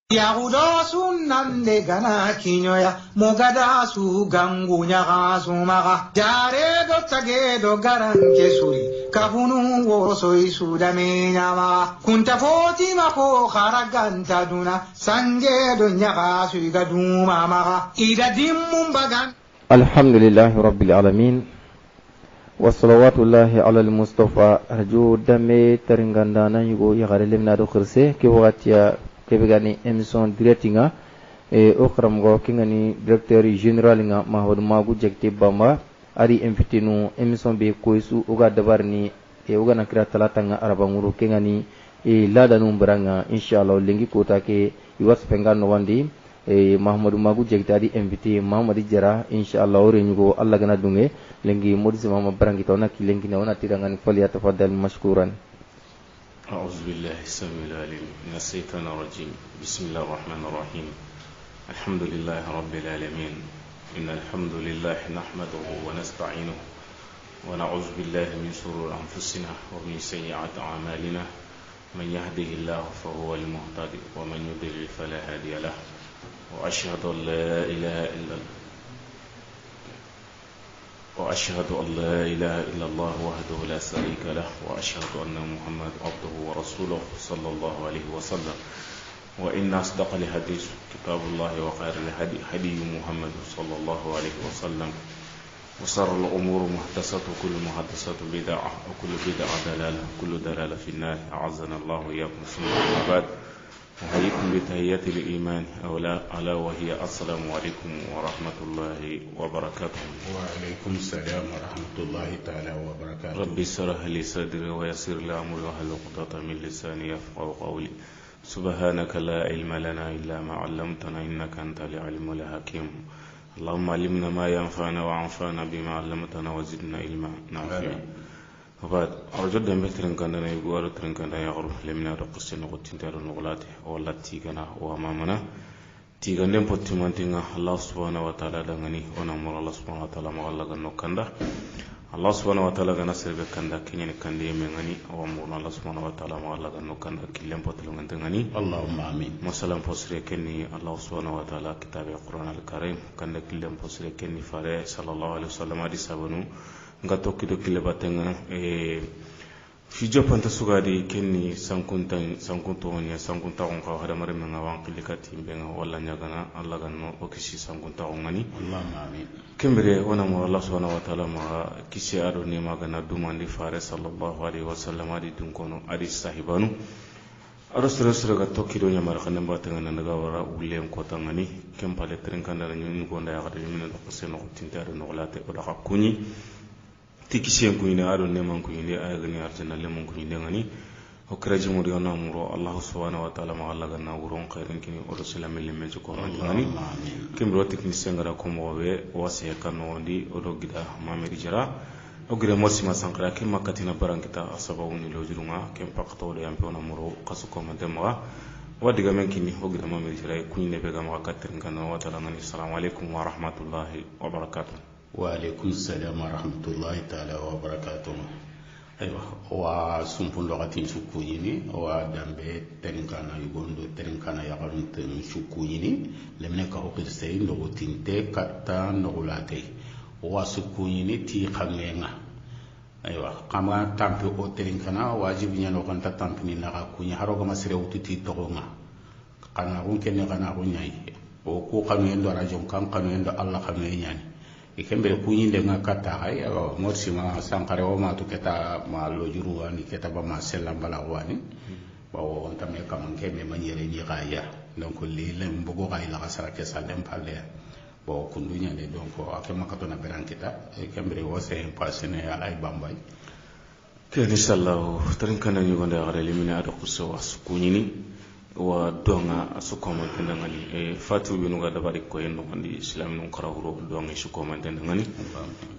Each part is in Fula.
Yahudo sunnande gana kinyoya mogada su gangu nyaga sumaga jare do tage do garanke suri kahunu woso isudame nyama kunta foti mako kharaganta duna sange do nyaga su gaduma maga ida dimmum bagan. Alhamdulillahi rabbil alamin wa salawatullahi ala al-mustafa arju dame teringandana yugo yagare lemna do khirse ke watiya kebegani emission directinga o karamgo kingani directeur général nga Mahmoud Magu jekte bamba ari invité no emission be koisu uga dabarni uga nakira talata nga arabanguru kingani lada no mbranga inshallah lengi kota ke iwas penga no wandi Mahmoud Magu jekte ari invité Mahmoud Jara inshallah ore nyugo Allah gana dunge lengi modisi mama brangi tona ki lengi na wana tirangani fali atafaddal mashkuran. أعوذ بالله السميع العليم من الشيطان الرجيم بسم الله الرحمن الرحيم الحمد لله رب العالمين إن الحمد لله نحمده ونستعينه ونعوذ بالله من شرور أنفسنا ومن سيئات أعمالنا من يهده الله فهو المهتد ومن يضلل فلا هادي له وأشهد أن لا إله إلا الله وحده لا شريك له وأشهد أن محمد عبده ورسوله صلى الله عليه وسلم وإن أصدق الحديث كتاب الله وخير الهدي هدي محمد صلى الله عليه وسلم وشر الأمور محدثات كل محدثة بدعة وكل بدعة ضلالة كل ضلالة في النار أعزنا الله وإياكم ثم أما بعد أحييكم بتحية الإيمان ألا وهي السلام عليكم ورحمة الله وبركاته. وعليكم السلام ورحمة الله تعالى وبركاته. ربي اشرح لي صدري ويسر لي أمري واحلل عقدة من لساني يفقهوا قولي. سبحانك لا علم لنا إلا ما علمتنا إنك أنت العليم الحكيم. اللهم علمنا ما ينفعنا وانفعنا بما علمتنا وزدنا علما نافعا. وبعد أرجو دم بترين كندنا يقول ترين كندنا يغرو لمن رقصنا قتين تارو نغلاتي ولا تيجنا وأمامنا تيجنا بتمانتنا الله سبحانه وتعالى دعني ونمر الله سبحانه وتعالى ما الله جنو كندا الله سبحانه وتعالى جنا سرب كندا كيني كندي مغني وأمر الله سبحانه وتعالى ما الله جنو كندا كلهم بتلون دعني اللهم آمين. مسلم فسر كني الله سبحانه وتعالى كتاب القرآن الكريم كندا كلهم فسر كني فاره صلى الله عليه وسلم عليه سبحانه nga tokkido kille batanga fijo panta sugadi kenni sankunto nya sankunta on ka hada mare men ngawan kilikati benga walla nyagana Allah ganno o kisi sankunta on ngani Allahumma amin kembere wana mo Allah subhanahu wa ta'ala ma kisi ado ni magana dumandi fare sallallahu alaihi wasallam adi dun kono adi sahibanu ado sere ga tokkido nya mara kanne batanga naga wara ulen ko tangani kempale trenkanda nyu ko nda ya gada min do seno tintare no late o da kunyi tikishen kuine ado neman kuine ayagani arjana lemon kuine ngani o kreji mo diona muro Allah subhanahu wa ta'ala ma Allah ganna wuron khairin kini o rasulama lemme ko ngani kimbro technicien ngara ko mo we wase kanu ndi o do gida mameri jara o gire morsi ma sankra ke makatina barankita asabawu ni lojurunga kem pakto do yampe ona muro kasu ko mandema wadiga men kini o gida mameri jara kuine be gama katin kana wa ta'ala ngani assalamu alaikum wa rahmatullahi wa barakatuh. وعليكم السلام ورحمة الله تعالى وبركاته. أيوة وسمبون لغتين شكويني ودمبي ترنكانا يقولون ترنكانا يقولون شكويني لمن كهوكر سين لغتين تكتا نغلاتي وسكويني تي خمينا. أيوة كما تامبي أو ترنكانا واجب ينوغان تامبي نغا كوني هروغا مسيرو تي تغونا كانا رونكني كانا رونياي وكو كانو يندو راجون كانو يندو الله كانو ينياني ikembe kunyinde ngakata hay morsi ma sankare o ma to keta ma lojuru ani keta ba ma selam bala wani bawo on tamé kam kemme maniere ni gaya donc li lem bugo gay la kasara ke salem palle bo kundunya ne donc akema kato na berankita ikembe o se pasene alay bambay ke inshallah tarin kana ni gonda gare limina ado kuso askunyini wa donga asukoma tendangani fatu binu ga dabari ko en ndi islam non karawro donga sukoma tendangani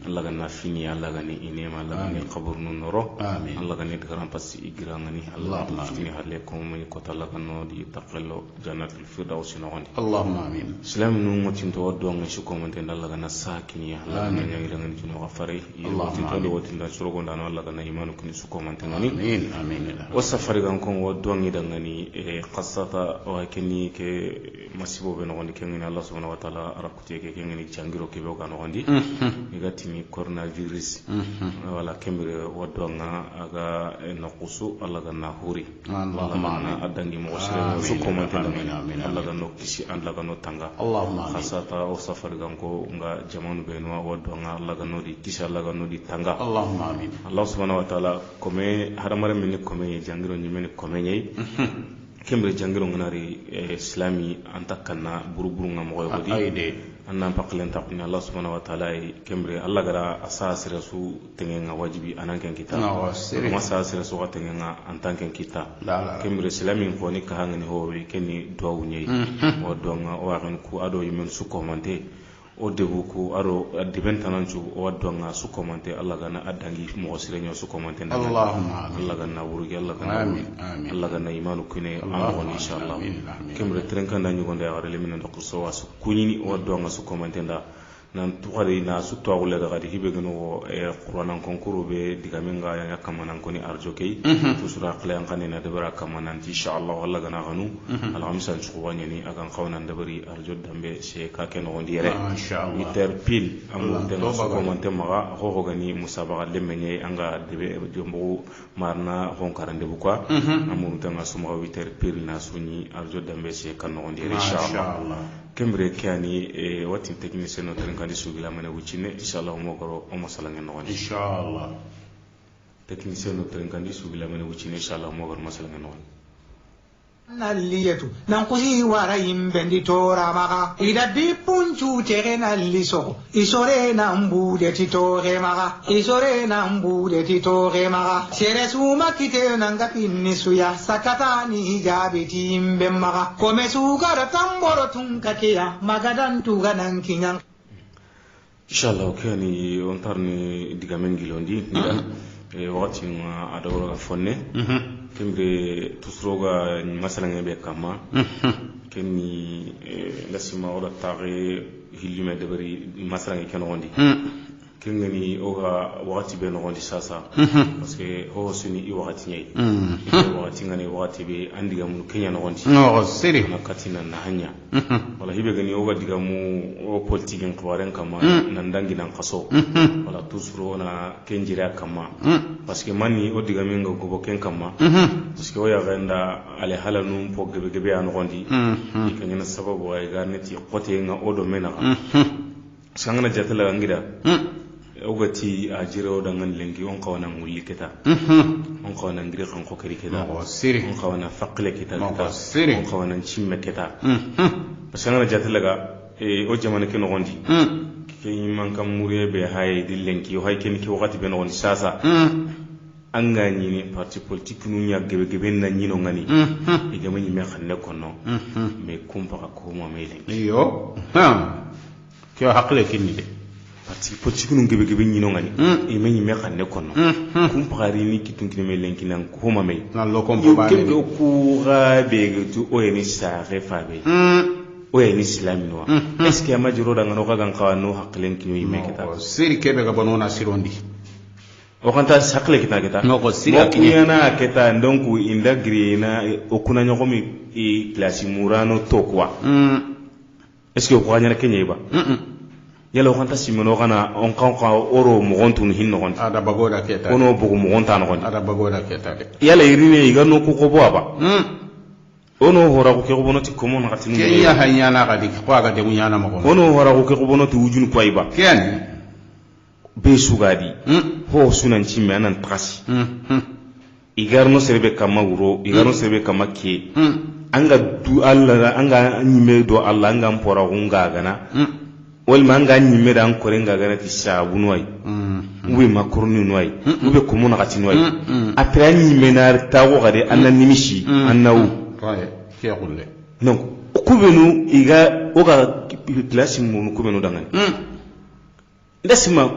Allah ganna fini Allah gani inema Allah gani qabr nun noro Allah gani garan pasi igirangani Allah fini halle ko mun ko talla ganno di taqallo jannatul firdaus no gondi Allahumma amin islam non motin to donga sukoma tend Allah ganna sakini Allah gani ngirangani jino gafari Allah to do wotinda surogo ndano Allah ganna imanu kini sukoma tendangani amin wasafari gan ko wodongi dangani khasata wa kenni ke masibo be no kenni Allah subhanahu wa ta'ala rakutiye ke kenni jangiro ke be ko no gondi igatini coronavirus wala kembere wadonga aga naqusu Allah ga nahuri Allahumma adangi mo sere su komante Allah ga no kisi Allah ga no tanga Allahumma khasata o safar ganko nga jamanu be no wadonga Allah ga no di kisi Allah ga no di tanga Allahumma amin Allah subhanahu wa ta'ala kome haramare min kome jangiro nyimeni kome nyai kembre jangiro nganari islami antakana buruburu ngamo yodi ayde annan paklen tapni Allah subhanahu wa ta'ala kembre Allah gara asas rasu tengenga wajibi ananken kita ma asas rasu tengenga antanken kita kembre islami ko ni ka hangani howe kenni duwa nyai o donga o waran ku ado yimen su komante o debu ku aro dibentanancu o wadonga su komante Allah gana adangi mo sirenyo su komante Allahumma Allah gana wurugi Allah gana amin Allah gana imanu kune amon inshallah kemre trenkan da nyugo nda wara lemina do so wasu kunyini o wadonga su komante nda nan tuwari na su tawule da gadi hibe gano qur'anan konkuru be diga menga ya kamanan koni arjokei to sura qlan kanina da bara kamanan inshallah Allah gana ganu alhamsan chuwanya ni akan qawnan da bari arjo dambe she ka ken on dire miter pil amu den su komante maga ho gani musabaqa lemenye anga de jombo marna hon karande bu kwa amu den su maga miter pil na suni arjo dambe she kan on dire inshallah kembre kiani watin technicien no trenkandi sugila mane wucine inshallah mo goro o masalangen no woni inshallah technicien no trenkandi sugila mane wucine inshallah mo goro masalangen no woni nalliyatu nankusi wara yimbendi tora maga ida bipunchu tere nalliso isore nambude titore maga isore nambude titore maga sere suma kite nanga pinnisuya sakatani jabiti imbe maga kome sugara tamboro tunkakeya magadan tuga nankinyang inshallah kani on tarni digamen gilondi nida wakati adawra fonne kembre tusroga masalan be kama kenni lasima ora tare hillume de bari masalan ken wondi kengani oga wakati be no wondi sasa parce que ho suni I wakati nyai wakati ngani wakati be andiga mun kenya no wondi no seri nakatina na hanya wala hibe gani oga diga mu o politique en kwaren kama nan dangi nan kaso wala tusro na kenjira kama parce que mani o diga minga ko boken kama parce que o ya ganda ale hala num po gebe gebe an gondi kanyana sababu ay garneti qote nga odo mena sangana jatala ngida ogati ajiro dangan lengi on kawana mulli keta on kawana ngiri kan ko keri keta on kawana faqle keta on kawana chimme keta sangana jatala ga o jamana ke no gondi ke man kam murebe hay di lenki o hay ken ki wakati be no gondi sasa anga nyini parti politique nu nya gebe na nyino ngani ige manyi me xanne kono me kumpa ko mo me lenki yo kyo hakle kinni de parti politique nu gebe nyino ngani e manyi me xanne kono kumpa ri ni kitun kine me lenki nan ko ma me nan lo kompa ba ni ko ga be tu o ni sa refa be o ni islami no est ce que ma jiro danga no ga gan kawano haklen kino yime kita seri kebe ga bonona sirondi o kanta sakle kita no ko sira kiyana keta ndonku inda grina okuna nyokomi I classe murano to quoi est-ce que ko ganya kenya ba yalla o kanta simono kana on kan oro mo gontun hinno gonta ada bagoda keta ono bugu mo gonta no gonta ada bagoda keta de yalla irine igano ko ko boaba ono hora ko ko bonoti ko mon hatinu kenya hanyana ga dik ko ga de munyana mo ono hora ko ko bonoti wujun ko iba ken be sugadi ho sunan cimme anan trasi igarno serbe kama wuro igarno serbe kama ke anga du Allah anga nyime do Allah anga mpora hunga gana wal manga nyime dan korenga gana ti sabunwai ube makorni nwai ube komuna katinwai apra nyime nar tawo gade anan nimishi annawu ouais ke gulle donc kubenu iga oga place mun kubenu dangani ndasima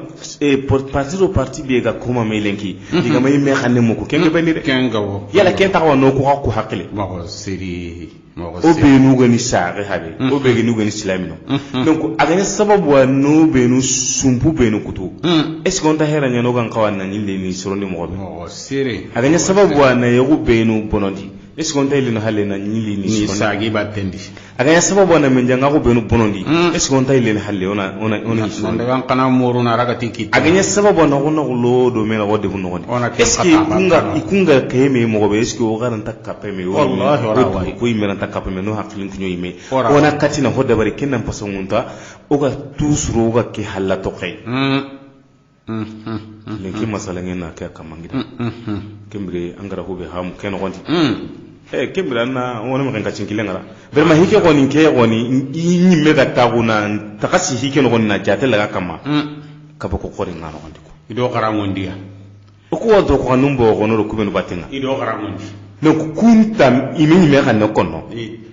parti be ga kuma mai lenki diga mai me xanne moko kenga bani de kenga wo yala ken taxaw no ko hakle mako siri o be nu gani saare habe o be gani gani islamino donc agane sababu wa no be nu sumpu be nu kutu est ce qu'on ta hera nyano gan kawan na nyinde ni sorondi mo be mako siri agane sababu wa na yego be nu bonondi est-ce qu'on taille le halle na ni ni sagi battendi aga sababu na men janga ko benu bonondi est-ce qu'on taille le halle ona nda kan kana moru na ragati kiti aga sababu na ko lo do mena wode bunu woni est-ce que ikunga keme mo be est-ce que o garan takkape me wallahi wallahi ko imena takkape me no haklin kunyo ime ona katina hodda bari kenan pasongunta o ga tusuro o ga ke halla to kay lenki masala ngena ka kamangida kembre angara hobe ham ken gondi kembre na wona mo kan cinkile ngara berma hike ko ni ke woni ni me ga taguna takasi hike no na jatela ga kama ka ko kori ngano gondi ko ido garangondiya ko wado ko numbo ko no ko benu batinga ido garangondi donc kuntam imi me kan no konno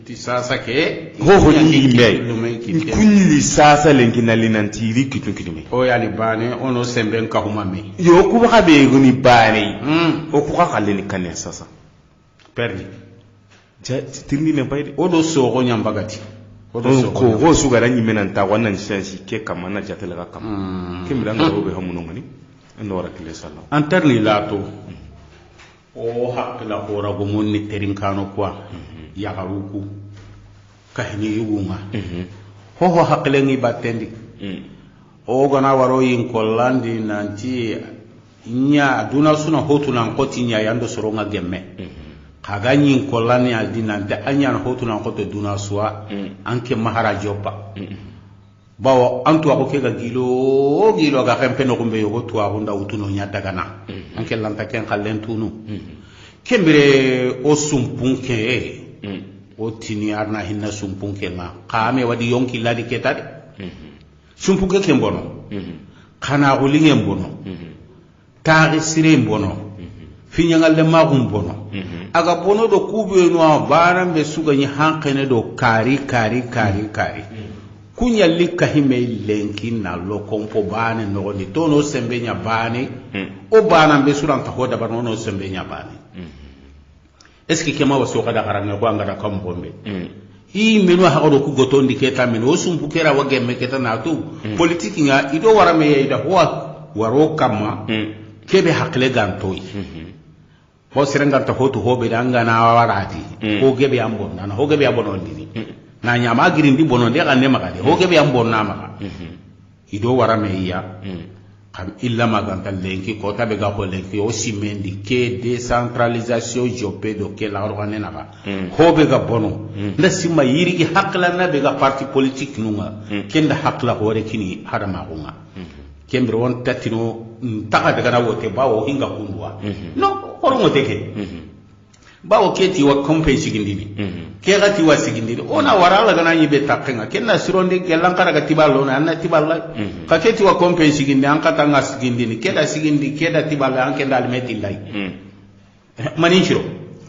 ti sasa ke ho ni me kunni sasa lenki na linantiri kitun o yali bane ono semben ka humame yo ku ba be guni bane o ku ka kaleni kanne sasa perdi tirni ne bayde o do sogo nyambagati o do sogo ko su gara nyi menanta wannan shansi ke kamana jatela ka kam kimira ngaro be hamuno ngani ndo wara kile sallam antarni lato o hakla ko rago monni terin kano kwa ya garuku kahni yugunga ho hakle ngi battendi o gana waro yin kollandi nanti nya duna suna hotu nan koti nya yando soronga gemme kaga yin kollani aldi nanti anya na hotu nan koto duna suwa anke maharajopa bawo antu ako ke ga gilo ga kempe no kumbe yo to agunda utuno nya daga na anke lanta ken kallen tunu kembere o sumpunke o tini arna hinna sumpunke ma kame wadi yonki ladi ketade sumpunke kembono kana gulinge mbono taagi sire mbono finyangal le magum bono aga bono do kubyo no bana be suga ni hankene do kari kunya lika hime lenki na lo kompo bane no ni tono sembenya bane o bana be suran ta hoda bano no sembenya bane est-ce que kema waso kada karanga ko ngada kam bombe i menu ha ko ku gotondi keta men o sumpu kera wage me keta na tu politique nga ido warame ida waro kama kebe hakle gantoy ho serenga ta hotu hobe danga na warati ko gebe ambon na ho gebe ambon ndini na nyama girindi bono de kan ne magade ho gebe ambon na maga ido warame iya kam illa maganta lenki ko tabe ga ko lenki o simendi ke décentralisation jope do ke la organe na ho be ga bono nda sima yiri ki hakla na be ga parti politique nunga kenda hakla hore kini hada ma gunga kembre won tatino taka daga na wote bawo hinga kundwa no horo ngote ke bawo keti wa kompe sigindini ke gati wa sigindini ona warala gana yibe takenga kenna sironde gelankara ga tibalo na anna tiballa ka keti wa kompe sigindi an kata nga sigindini keda sigindi keda tiballa an kenda almeti lay mani chiro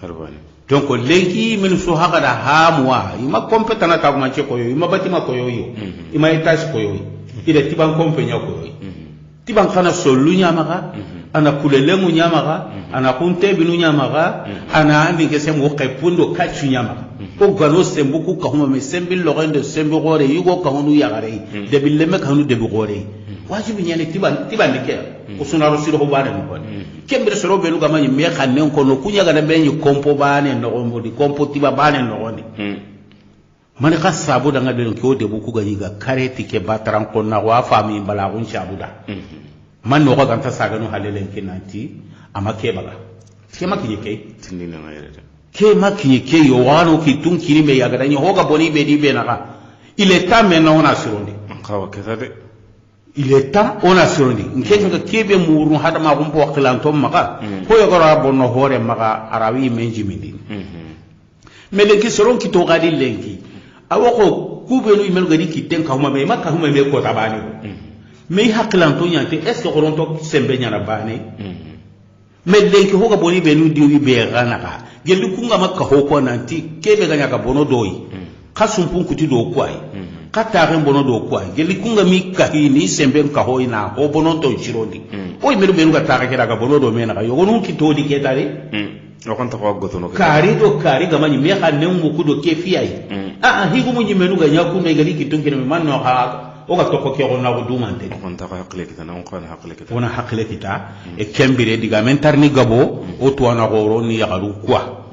harbani donc lenki min so haga da hamwa ima kompetana ta ma che koyo ima batima koyo yo ima etage koyo ida tiban kompe nya koyo tiban kana solunya maka ana kulelemu nyamaga ana kunte binu nyamaga ana andi kese mo kaipundo kachu nyamaga ko gano sembu ku ka huma me sembi logende sembi gore yugo ka hunu yagare de billeme ka hunu de gore wajibi nyane tiban dike ko suna rosiro bane no kon kembere soro belu ga manyi me xanen ko no kunya ga be nyi kompo bane no on di kompo tiba bane no on man ka sabu daga de ko de bu ku ga yiga kareti ke batran ko na wa fami bala gun shabuda man no ga ta saga no halelen kinanti ama ke baga ke makinye ke tindina ngayre ke makinye ke yo wano ki tun kiri me yaga danyo hoga boni be di be naka il est temps maintenant on a surondi kawa kesade il est temps on a surondi nke ga kebe muru hada ma gumpo wakilanto maka ko yo gora bonno hore maka arawi menji mindi mele ki soron ki to gadi lenki awoko kubelu imel gadi ki ten ka huma me maka huma me ko tabani mais hakilanto nyante est ce que ronto sembe nyana bane mais lenki hoga boni be nu diwi be ganaka gelu kunga makka hoko nanti kebe ganya ka bono doyi kasumpun kuti do kwai katare bono do kwai gelu kunga mi kahini sembe ka hoina ho bono to chirondi o meru meru ga taka kira ga bono do mena ga yogonu ki to di ketare o kon ta ko gotono kari do kari ga mani me ka nemu kudo kefiyai higu mu nyimenu ga nyaku me gali ki tunkire me manno ha oga toko ke gonna go dumante on ta hakle kita na on ko na hakle kita ona hakle kita e kembire diga mentarni gabo o to na goro ni yagaru kwa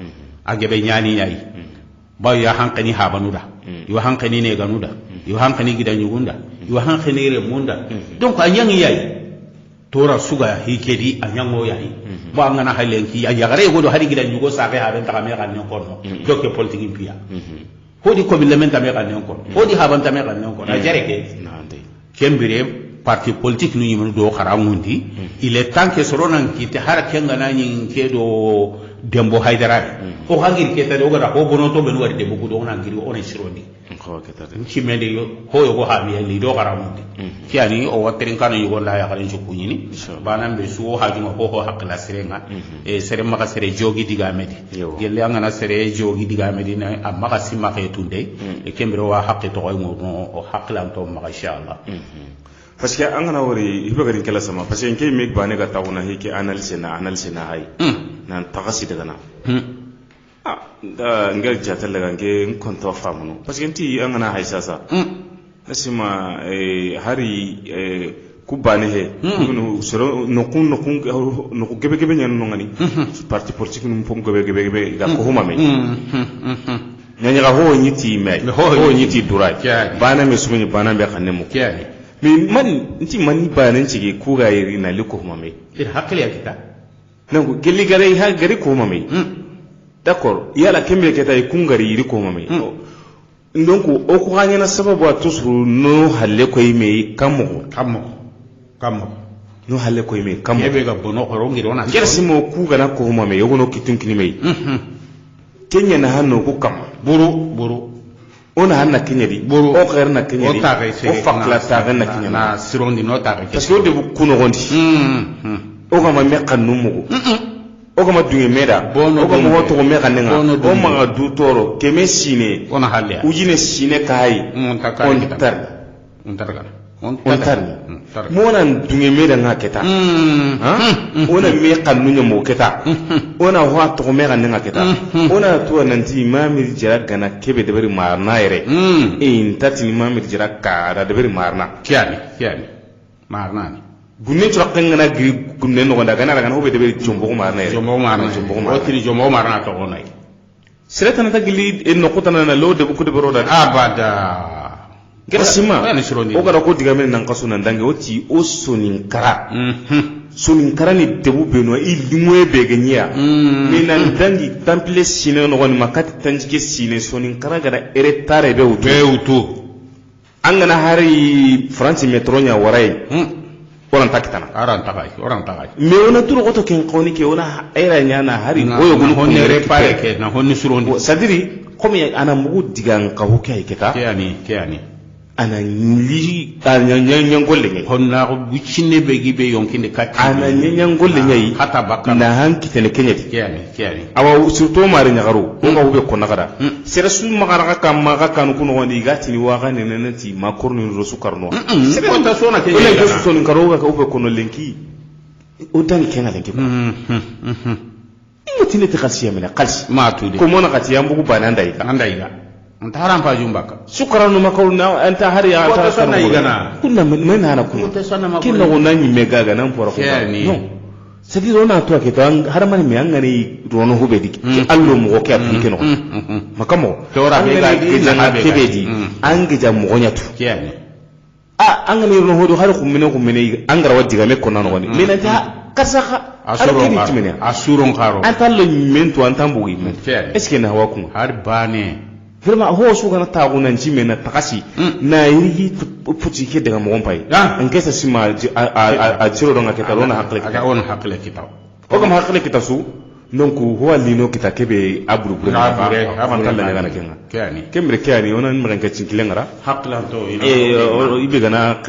agebe nyani nyai ba ya hankani habanuda yo hankani ne ganuda yo hankani gidan yugunda yo hankani re munda donc anyangi yayi tora suga hikedi anyango yayi ba ngana halenki ya yagare go do hari gidan yugo sabe ha ben ta me kan non kono dokke politique pia hodi ko bilementa me kan non kono hodi habanta me kan non kono a jare ke kembire parti politique nu yimu do kharamundi il est temps que soronan ki te har kenga na nyin kedo dembo haydara o hangir ke tade o gara ko bonoto be wari dembo ko do na ngiri on sirondi ko ke tade ci mende yo ho yo go ha mi li do kharamundi ki ani o watrin kan yugo la ya kharen ko nyini banam be su ha juma ko hakla serenga e sere maka sere jogi diga medi gelle ngana sere jogi diga medi na amaka simma ke tunde e kembiro wa haqqi to ko o hakla to maka inshallah parce que an kana wari hibe garin kala sama parce que nke me bane ga tawuna hike analyse na hay nan tagasi daga na da ngal jatal daga nke konto famuno parce que nti an kana haisa sa nasima hari ku bane he no soro no kun gebe nyan no ngani parti politique no pom gebe ga ko huma me nyanya ga ho nyiti me ho nyiti durai bana me sumuni bana be kanne mu mais man nti mani banan cige ko ga yiri na liko mame ir hakli ya kita nango gelli gare ha gari ko mame d'accord yala kembe keta kun gari yiri ko mame donc o ko hanya na sababu atusuru no halle ko yime kammo no halle ko yime kammo yebe ga bono ko rongi rona kersimo ku ga na ko mame yogo no kitun kinime kenya na hanno ko kam buru ona hanna kenyedi o khair na kenyedi o fakla ta na kenyedi na sirondi no ta parce que o de bu kuno gondi o ga ma me kanu mugo o ga ma dunge meda o ga mo to me kanenga o ma du toro keme sine ona halle ujine sine kai on tar mona dunge meda nga keta ona me kanu nyamo keta ona ho to me kanenga keta ona to nanti mamir jara gana kebe de bari marna yere intati ni mamir jara ka da de bari marna kiani marna ni gunne to rakanga giri gunne no ganda gana gana hobe de bari jombo marna yere o tiri jombo marna to onai seretana ta gili en no kotana na lo de bu ko de broda abada Gerasima o gara ko diga men nan kaso nan dange oti o sonin kara sonin kara ni debu beno ilumwe begenya me nan dangi temple sine no woni makati tanjike sine sonin kara gara eretare be utu angana hari France metronya warai oran takitana oran takai me ona turo goto ken qoni ke ona era nyana hari oyo gulu honni repare ke na honni surondi sadiri komi ana mugu diga ka hokai keta kiani ana li nyanyan golle ngai honna ko bucine be gibe yonkinde katti ana nyanyan golle ngai hata bakka na hanki tene kenyati kiani awa surtout mari nyagaru ko ube ko nagara sera su magara ka maga kanu kuno wandi gatini waga nenati makorni rosu karno sera ko ta sona ke ole ko soni karoga ka ube kono lenki o tani kenga lenki ko ingotine te khasiya mena qalsi ma tudi ko mona khatiya mbugu bananda ika antaharan pa jumbaka sukaranu makaruna anta hari ya ta sana igana kunna men hana kunna kinna gonna ni megaga nan pora ko no sadi rona to ke tan har man mi angani rono hube dik allo mo ko ke apike no makamo to ra be ga na kebedi ange jam mo nyatu kiyani angani rono hodo har ko mine angara wadi ga me konna no ni men ta kasaka asuron karo antallo men to antambu yi men est-ce que na wakun har bane vraiment ho su kana ta gunan ji men na takasi na yiri puti ke daga mo pai an kesa sima a ciro don aketa rona hakle kita o kam hakle kita su donc ho alino kita kebe abru bru avan talla ngana kenga kani kemre kani onan mren ka cinkilengara hakla to ibe gana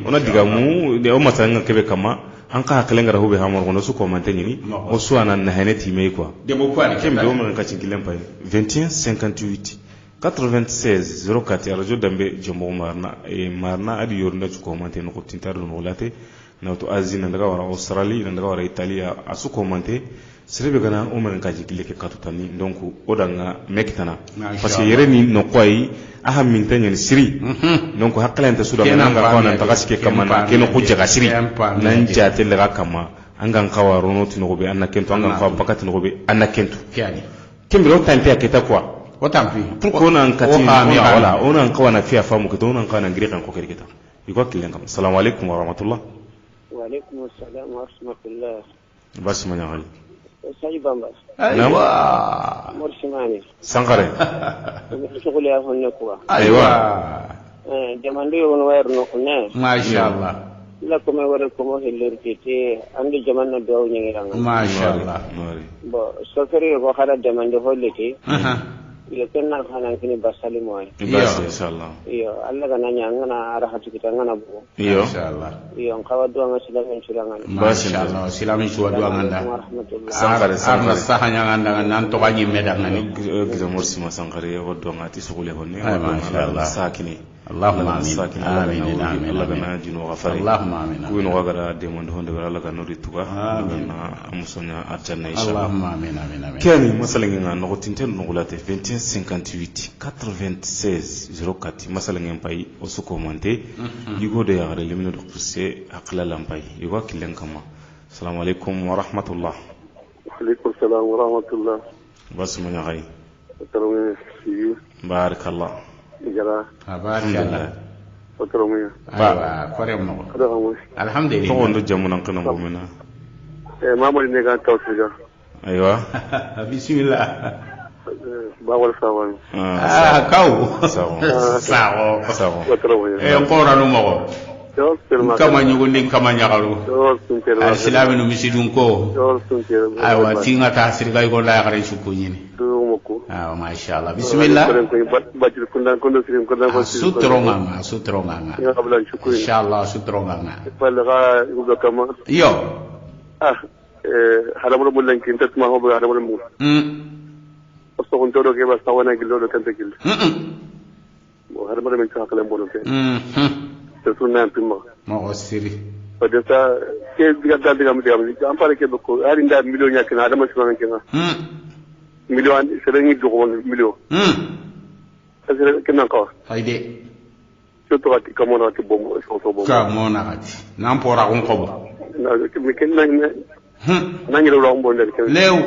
ona diga mu de o masanga kebe kama an ka hakilengara hobe hamor gono su ko manteni o su anan na haneti me quoi de mo kwani kembe o mren ka cinkilen pai 21 58 96 04 radio dambe jombo marna adi yornda su ko manteni ko tintar no late na to azina daga wara Australia daga wara Italia asu komante sirbe gana umar kaji kileke katutani donc odanga mekitana parce que yere ni no koy aha min tanya siri donc hakkalanta suda ngana ga kona tagaske kama na keno kujja ga siri nan jate daga kama angan kawa rono tino be anna kento angan kawa bakati no be anna kento kiani kembiro tampe aketa quoi o tampi pourquoi on an kati wala on an kawa na fiya famu keto on an kawa na ngiri kan ko kerketa iko kilen kam assalamu alaikum wa rahmatullah wa alaikum assalam wa rahmatullah basmanya hal sai bamba aywa morsimani sankare shugul ya honne kuwa aywa jamande won wayr no kunne masha Allah la ko me wara ko mo helirtiti andi jamanno do nyingiranga masha Allah bo soferi ko khara jamande holliti ile kenna khana kini basali moy inshallah iyo alla kana nyanga arahatu kitanga bu iyo inshallah iyo kawa do ngasilamen chulanga masha Allah silamin chuwa do nganda sankare sankare sahanya nganda nan to ganyi medangani giza morsima sankare ko do ngati sugule honne masha Allah sakini Allahumma amin amin amin Allah gana jino gafari Allahumma amin ku no gagara de mon honde Allah gana rituga gana amusonya arjanna inshallah Allahumma amin amin amin kani masalan nga no tinten no gulate 2158 96 04 masalan nga pay o suko monte yugo de yagare limino do kurse akla lampay yugo kilen kama assalamu alaikum wa rahmatullah wa alaikum assalam wa rahmatullah basmanya gay tarwe si barakallah jara alhamdulillah otromiya aywa kore mo alhamdulillah to wondo jamunan kana momena mamadi ne ga tawsiga aywa bismillah bawal sawan kaw sawo qora no mo kama nyugundi kama nyagaru alislami no misidun ko aywa tinga ta sirga ko la yagare chukunyini masha Allah bismillah sutronga inshallah sutronga yo haramul mulankin tatma ho haramul mul so on todo ke basta wana gillo do tante gillo haramul men ta kala mbolo ke to sunna pimma mo siri padata ke diga digam am pare ke ko ari nda million yakina adama sunan kenga million serengi dogo million asere kenan ko hayde to to ati kamona ti bombo so bombo kamona ati nan pora on ko na mi kenan na ngi lo mbo ndel ken lew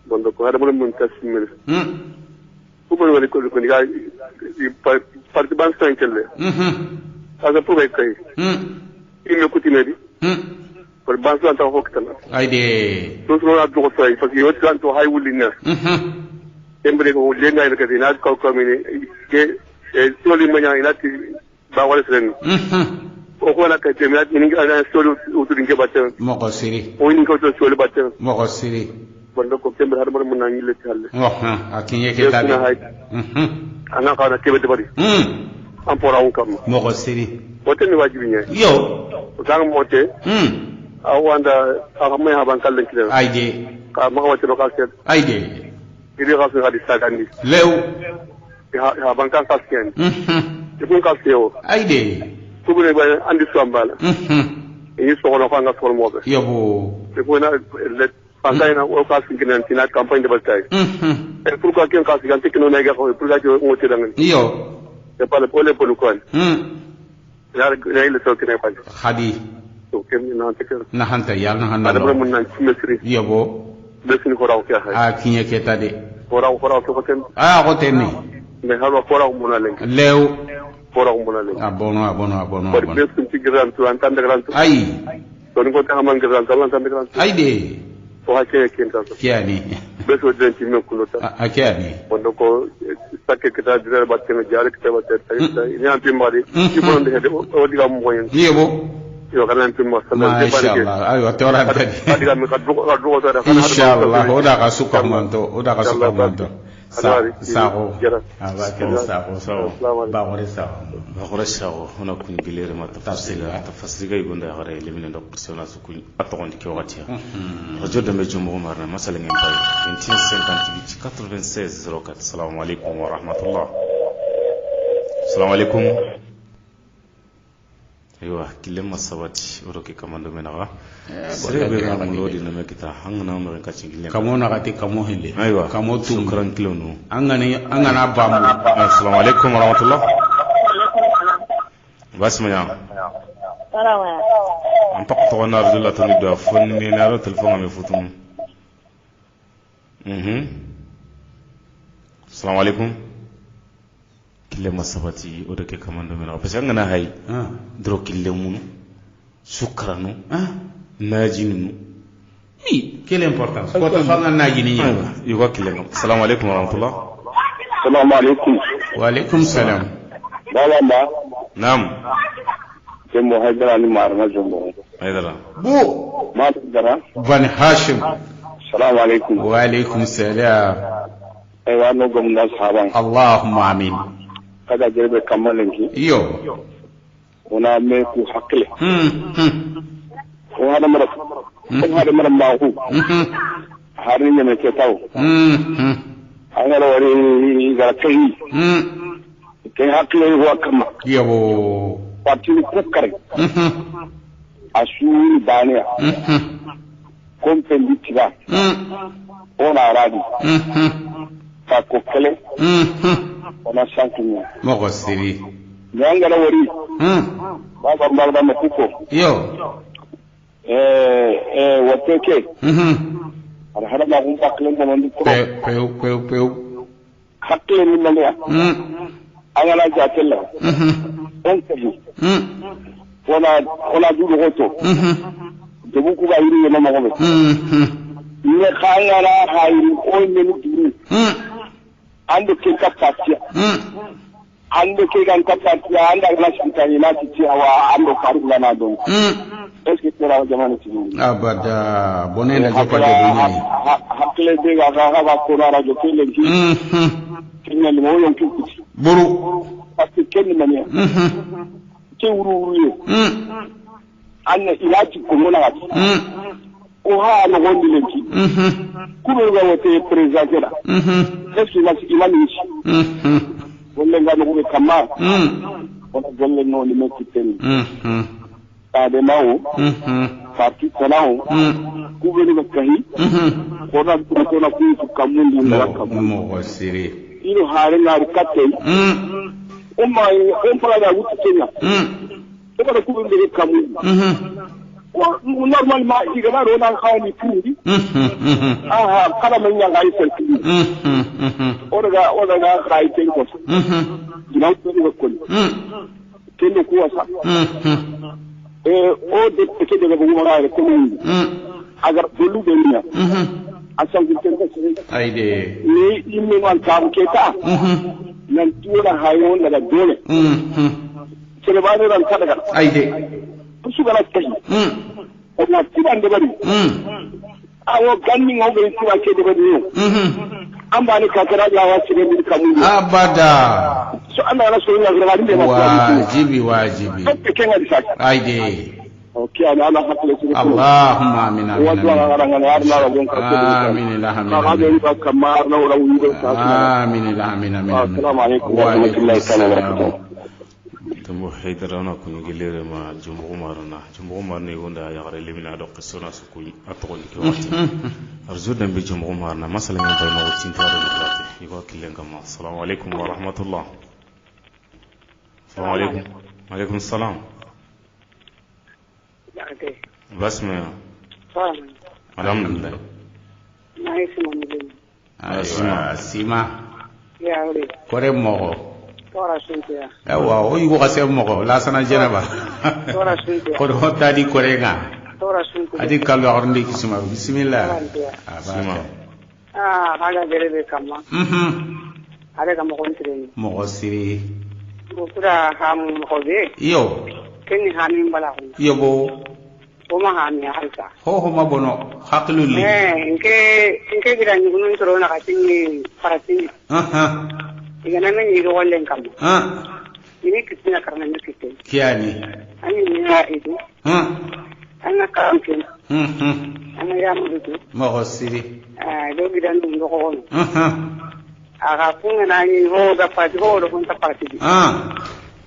bondo ko hada mun tasmir ko bo wali ko ndiga parti ban sankelle asa pour kay il ko tinedi pour ban sa ta hoktana hayde to so na do sai parce que yo tan to hay wulina embre ko lenga ina kadina ko ko mini ke soli manya ina ti ba wala sen o ko la ka temia ni ga soli utu dinge batte mo ko siri o ni ko to soli batte mo ko siri bondo ko tembe har mun na ngile talle akinye ke tabe ana ka na kebe de bari am pora on kam mo ko siri o ten wajibi nya yo o tang mote awanda akamay haban kallen kile ayde ka ma wati lo ka set ayde iri ka so hadi sagandi lew haban kan kasken ko ka seo ayde ko bune ba andi so ambala yi so ko nga so mo be yobo ko na le pangayna o ka sinkinan tina campagne de bataille et pourquoi ken ka sigan tekno na ga ko pourquoi ko ngoti dangan yo c'est pas le pour le coin ya ile so kene pa hadi to ken na tekno na hanta yal na hanna ada mun nan chimesri yobo besin ko raw ka ha kinye ke tade ko raw ko ken ko tenni me halo ko raw mun alen lew ko raw mun alen abono ko besin ci gran to antande gran to ay to ni ko ta man gran to antande gran ay de to ha ke ken ta kiani beso den ci men ko ta kiani bondo ko sakke kita dire batte me jare kita batte ni am pimbali ci bon de o diga mo yen yebo yo kana am pimma mashallah ayo tora tadi diga mi ka do ta inshallah oda ka suka manto sago sago ba gore sago hona kun gilere ma tafsira gonda gare limine do persona su kun atondi ke wati radio de mejo mo marna masala ngem pay 2158 96 04 assalamu alaikum wa rahmatullah assalamu alaikum aywa kilema sabati oroke kamando menaga sirebe ga mulodi na mekita hangana mo ka cingile kamo na gati kamo hinde aywa kamo tum kran kilo no angana bamu assalamu alaikum wa rahmatullah basmanya Anpak to na Abdullah to ni do fon ni na ro telephone me futum. Assalamu alaikum. Kille masabati o de ke kamando me na parce que ngana hay dro kille mun sukranu najinu oui quelle importance ko to fanga najini ni yugo kille. Assalamu alaikum wa rahmatullah. Assalamu alaikum. Wa alaikum salam. Baba Naam. Jembo Haidara ni marna jembo. Haidara. Bu Ma dara. Bani Hashim. Assalamu alaikum. Wa alaikum salam. Aywa no gomna sahaban. Allahumma amin. Kada jirbe kamalenki. Iyo. Ona me ku hakle. Ko hada mara mahu. Hari ne me ketaw. Angara wari ga kai. Kai hakle wa kama. Yabo. Pati kukkare. Asu dania. Kompendi tiba. Ona radi. Ka kokele. Ona sankinya. Mogo siri. Nyangala wari. Baba mbalba makuko. Yo. Wateke. Ada hada ma gumpa kelen ko mandi ko. Peu. Hakle ni mania. Angala jatella. On tahi. Ona du roto. Debu ku ba yiri na magobe. Ne khayara hayri o ne ni duru. Ando ke kapatia. Ando ke gan kapatia anda na shintani na titi awa ando karu na do. Est-ce que tera jamana ti? Abada bonenda jopa de duni. Hakle de ga ko na radio ke lenki. Kinya ni mo yon kukuti. Buru. Parce que kenn mania. Ke wuru ye. Anna ilati ko mona gati. O ha no gondi lenki. Kuro ga wote prezagera. Est-ce que lati imani shi? Wolle ga no kama. Ona golle no ni me kiteni. Ade mawo. Parti konao. Kubeni makahi. Kona kona ku kamundi ndaka. Mogo siri. Ino hare na rukate. Umpa ya wuti Kenya. Ko ku ndere kamundi. Normalement igana rona khawni tundi kala man nyanga isel tundi odaga khay ten ko dina ko ko kende ko wasa o de peke de ko mara ko ni agar bolu de niya asan giten ko aide ni immi man kam keta nan tuura hayo daga dole sele ba ne ran kada aide sugala tahi ona tiban de bari awo ganni ngobe tiwa ke de bari amba ni kakara ya wa sire mi kamu abada so ana na so ina gara de ba wajibi kenga di saka aide okay ana ala hakle sire Allahumma amin wa duwa garanga na arna wa gon ka amin ma de ba kamar na wala wido sa amin assalamu alaikum wa rahmatullahi wa barakatuh. Tambo Haidara na kunyi gilere ma jumbo marna yonda ya gare limina do qissona su kuyi atqol ki wati arzu dan bi jumbo marna masala ngi bay no tinta do lati yiko kilen kama. Assalamu alaikum wa rahmatullah. Assalamu alaikum. Alaikum salam. Basma. Alhamdulillah. Aywa sima ya ore kore mogo tora suntia ewa o yugo kase mogo la sana jenaba tora suntia ko do tadi kore nga tora suntia adi kallo orndi kisuma bismillah Sima. haga gerebe kama ada kama kontre mogo siri kura ham hobe yo kenni hamin bala ko yo bo Oma hami halka. Ho mabono hakluli. Inke gira nyugunun toro na katini paratini. Igana na nyigo walen kam. Ini kitina karena nyukite. Kiani. Ani niya itu. Ana kamkin. Ana ya mudu. Mahosiri. Do gira ndungo ko. Aga punga na ni ho da pati ho do kunta pati.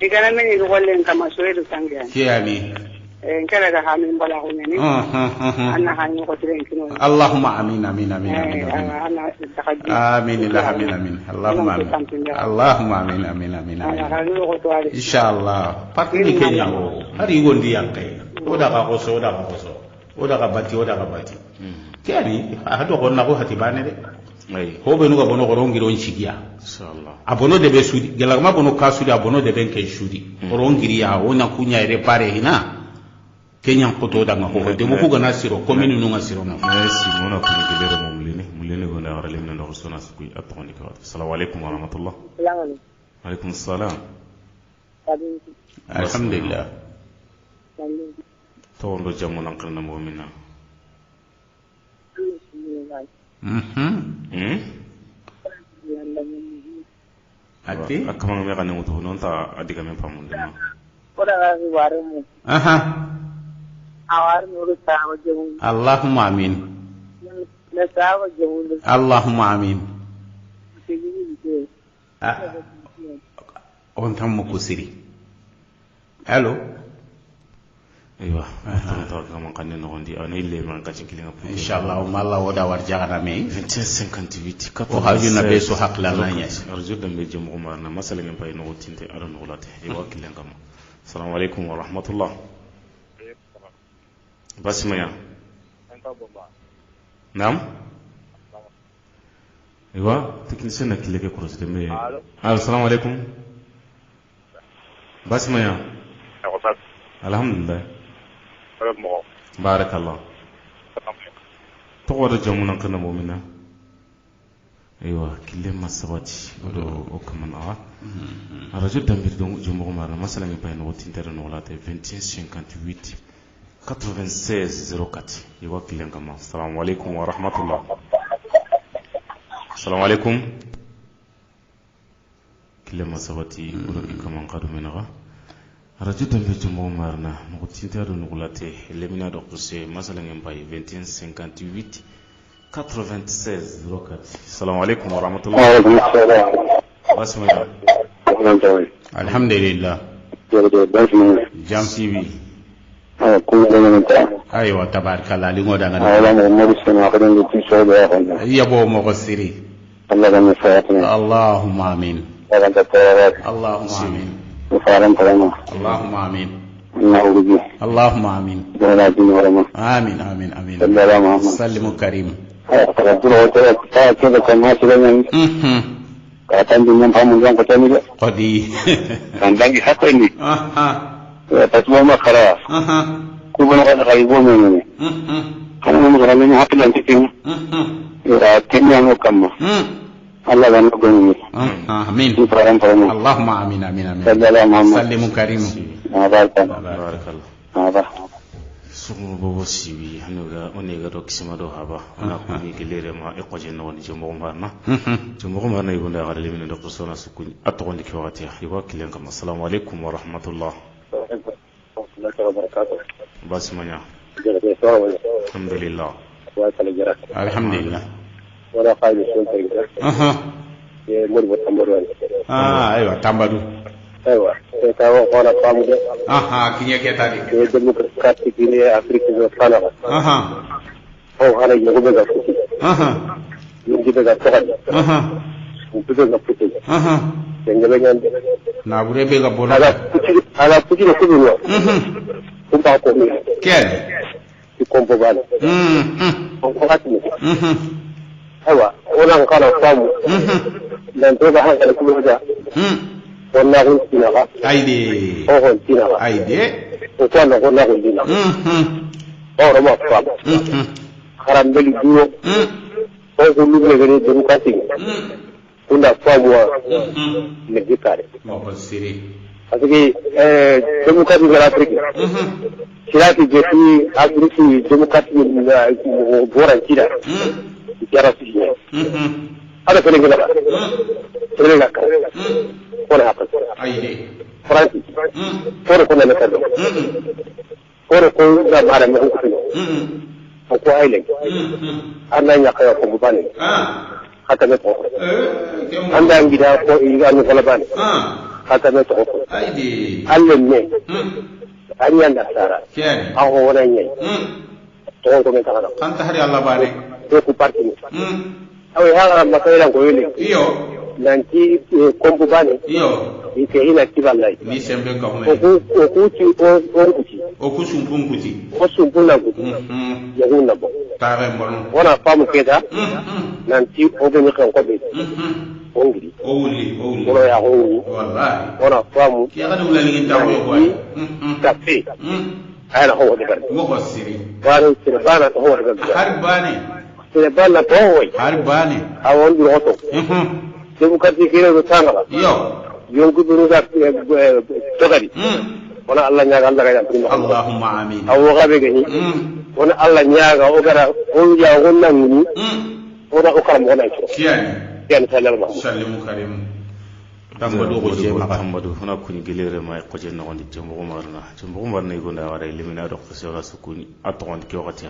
Igana na nyigo walen kam soedo sangya. Kiani. Kala ga hamin bala hunani anna hanyo ko tren kino Allahumma amin amin amin amin amin amin Allahumma amin Allahumma amin amin amin amin inshallah patni kenya hari gondi yakay oda ka bati kani hado gonna ko hatibane de ho be nuga bono goron giro nchigia inshallah abono de be sudi gelagma bono kasudi abono de ben ken sudi goron giriya ona kunya repare hina kenya koto da ngako de mu kuga nasiro komini nunga siro na merci mona ko gelere mo mulini go na arale min ndo sona su kuy atoni ko assalamu alaykum wa rahmatullah alaykum assalam alhamdulillah to ndo jamu nan kan mo minna ati akama me kana mutu non ta adiga me pamunde no oda ga waru awar nuru sawa jemu Allahumma amin na sawa jemu Allahumma amin on tammo ko siri allo aywa to kama kanne no ndi an ille man ka cikilinga pour inshallah malla woda war jagana me 28 4 o hajuna be so hakla na nyas arju dambe jemu umar na masala ngem pay no tinte aran wulate e wakilenga ma assalamu alaykum wa rahmatullah basmaya naam aywa technicien na kileke kurosde me assalamu alaykum basmaya alhamdulillah barakallah to wada jamuna kana mu'mina aywa kille masabati o kaman awa arajo dambir don jumo mara masala mi pay no tintere no late 2158 96 04 aywa kille ngama assalamu alaykum wa rahmatullah assalamu alaykum kille masabati o kaman qadu menaga radio dambe jumo marna no tintere no late lemina do kurse masala ngem pay 2158 96 04 assalamu alaykum wa rahmatullah wa alaykum assalam basmaya alhamdulillah jam tv aywa tabarakallah li ngoda ngana yabo mo ko siri allahumma amin allahumma amin اللهم آمين اللهم آمين آمين آمين آمين سلم كريم قدي عندك حق اني تسمع ما خلاص كوبنا قد غيبوا مني انا مغرمين حق انت يا كنيا مكمل الله ينقذني آمين اللهم آمين آمين آمين سلم كريم بارك الله sumu bobo sibi hanuga onega do kisima do haba ona ko ni gelere ma e qoje no ni jomo marna jomo marna ibunda gare limina do sona sukuni atto ndi ko wati yiwa kilen kam assalamu alaykum wa rahmatullah basmanya alhamdulillah alhamdulillah wala khayru aywa tambadu aywa tawo wala pamude kinya ketadi demokratik ini Afrika do sana hala yogo be gafuti yogo be gafuti upuzo gafuti ngebe nyande na bure be ga bola ala puti ko biwo kumba ko ni ken ki kombo bana ko hati aywa wala kana pamu dan to ba hala ko da wala ko tina ba aide ko tina ba aide ko na ko na ko dina oro ma fa haram beli duro ko lu le gere duru kasi kunda famwa ne gitare ko siri asiki demokrasi de Afrika kirati jeti Afrika demokrasi ni bora kira kira sisi ada kene la kona hapa aide franci ko na kado ko da mara me ko ko aile anna nya kaya ko bani hata me to anda ngida ko iga no kala bani hata me to aide alle ne ani anda sara ken aho wona nyai to me kala anta hari allah bane ko parti awe hala makaila ko yele iyo nanti kombo bani iyo ike ina kiballai ni sembe ko o ku ci o ku sumpun kuti o sumpun na kuti ya hunna bo ta ga mbono wana famu keda nanti o be ni kan ko be ongiri o wuli ko ya ho wallahi wana famu ya ga dula ni ta ko kafe ana ho de kan mo ko siri baro sire bana to ho de kan har bane sire bana to ho har bane awon duro to se bu kati kire do tangala yo yonku duro ga togari wala Allah nyaaga Allah ga yam Allahumma amin awo ga be gani wala Allah nyaaga o gara o ya wonna ni o da ko karam wona to kiyani sallimu karim tambadu ko je Muhammadu huna kuni gelere mai ko je no ndi jumbo marna igonda wara elimina do ko sura sukuni atonde ki wakati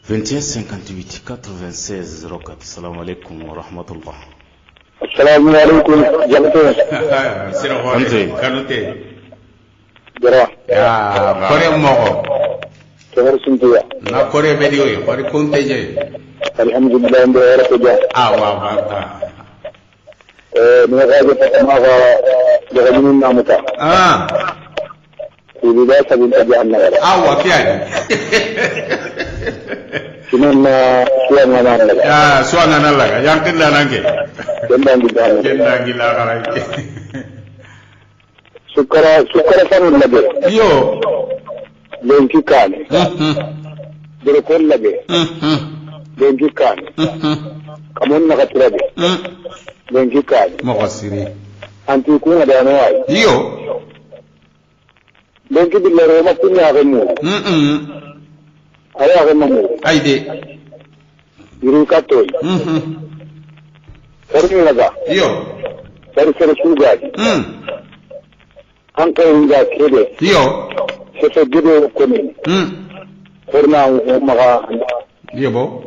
21 58 96 04 assalamu alaikum wa rahmatullah assalamu alaikum jamto sira wonte kanute jara ya kore moko to suntiya na kore be diyo kore konte je alhamdulillah ndo wala ko ja wa ba ni ga ga ma ga daga min namuta ko da sabin ta janna wa kiyani kinan na suwa ngana la suwa ngana la yang tinda nange kenda gila kala sukara kan lage yo lenki kane dere kon lage lenki kane kamon na katirabe lenki kane mo wasiri anti ko na da no ay yo lenki billere ma kunya ga mu aya ga mu ayde yuru katoy korni laga yo dari sere sugaji an kai nga kede yo se gido ko ni korna o maga yebo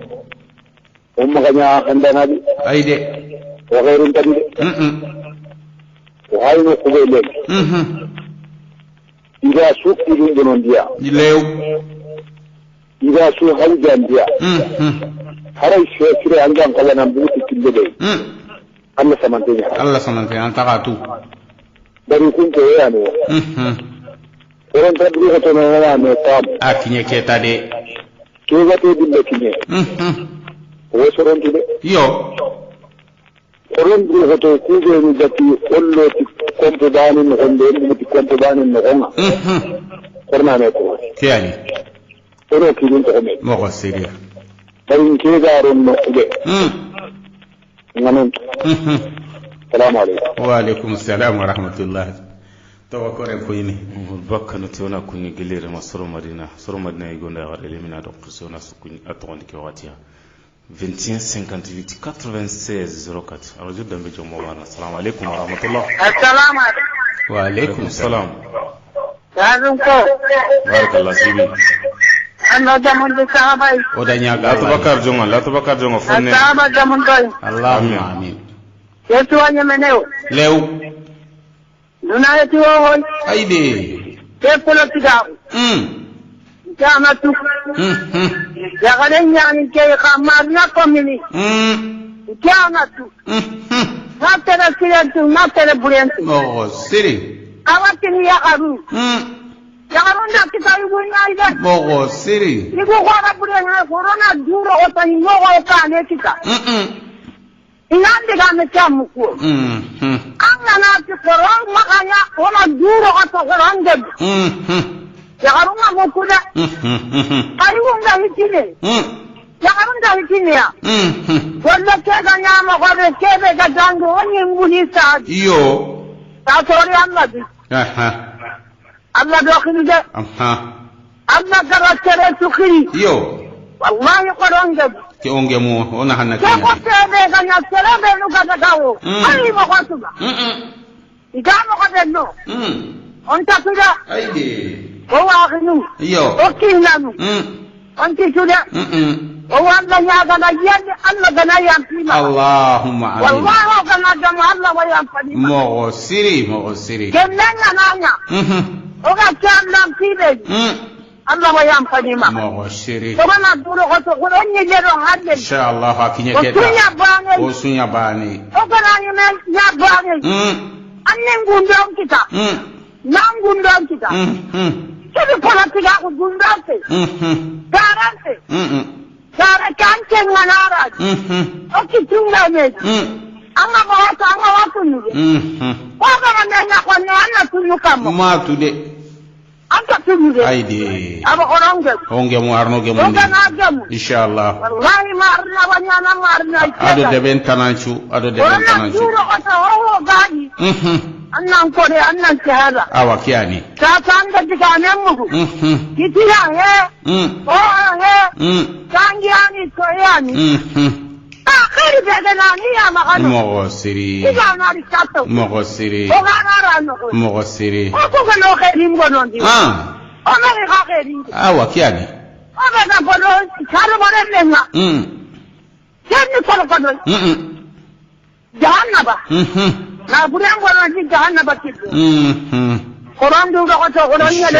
o maga nya andana di ayde o gairin tadi o hayno ko be le ida su ki do non dia lew ida su haljan dia haray shekire angan kala nan buti kille de Allah samante an tagatu dari kun ko yani oron ta duru to no wala no tam akinye keta de ke ga to dille kinye o soron de yo oron duru to ku ge ni dati ollo ti konto dani no gonde ni ti konto dani no gonga korna ne ko kiyani oro ki dun to me mo ko siri dari ke ga ron no de nganon السلام عليكم وعليكم السلام ورحمة الله توكل كويني bakka tiona kunyi gelere masoro madina igonda ya elimina do kusona sukuni atonde ki watia 21 58 96 04 arju dambe jomo wana assalamu alaikum wa rahmatullah assalamu alaikum wa alaikum salam yazun ko barakallahu sibi anno jamun de sahabai odanya la tabakar jonga fonne sahaba jamun doy allahumma amin yetu wanya meneo lew duna yetu hoy ayde ke politika jama tu ya garen yani ke khamar na komini jama tu matera silentu matera burentu mo siri awatini ya garu ya garu na kitabu bunya mo siri ni ko kwa burenga corona duro otani no ko kane tika inande game chamu ko anga na ti korong makanya ona duro ato korangge ya garunga mokuda ayunga hitine ya garunga hitine ya wala kega nyama ko be kebe ga dango oni mbulisa yo ta tori amadi Allah do khinde Allah garatere sukhiri yo wallahi korangge ke onge mo ona hanna ke ko tebe ga nya serebe no ga dawo ai mo ko tuba igamo ko denno on ta tuga ayde o wa khinu yo o kinanu on ti tuga o wa la nya ga na yende Allah ga na yam pima Allahumma amin wallahi ga na ga Allah wa yam pima mo siri kemnanya nanya o ga cham nam tibe Allah wa yam pima mo siri to na duro ko to ko onye jero hadde inshallah hakinye keta o sunya bani o ga na men ya bani annen gundom kita nan gundom kita Kebe politika ko gundate. Garante. Gara kante nganara. Okitunga meji. Anga watu nude. Waka nanya kwa nana tunukamo. Ma tude. Anta tunude. Aide. Aba orange. Onge mu arno ge mu. Inshallah. Wallahi marna wanyana marna. Ado deben tananchu. Duro ata ho gani. Annan kore annan tahara. Awa kiani. Ta tanga dikane mu. Kitira he. Tangiani koyani. Akhir bedanani ya magano. Mogosiri. Igana risato. Mogosiri. Ogana rano. Mogosiri. Ako kano khairin gonondi. Ona ni khairin. Awa kiani. Ona na bodo charo bore lenga. Kenni kono. Jahannaba. Na burengo na jahannaba kitu. Quran du ko to Quran ni le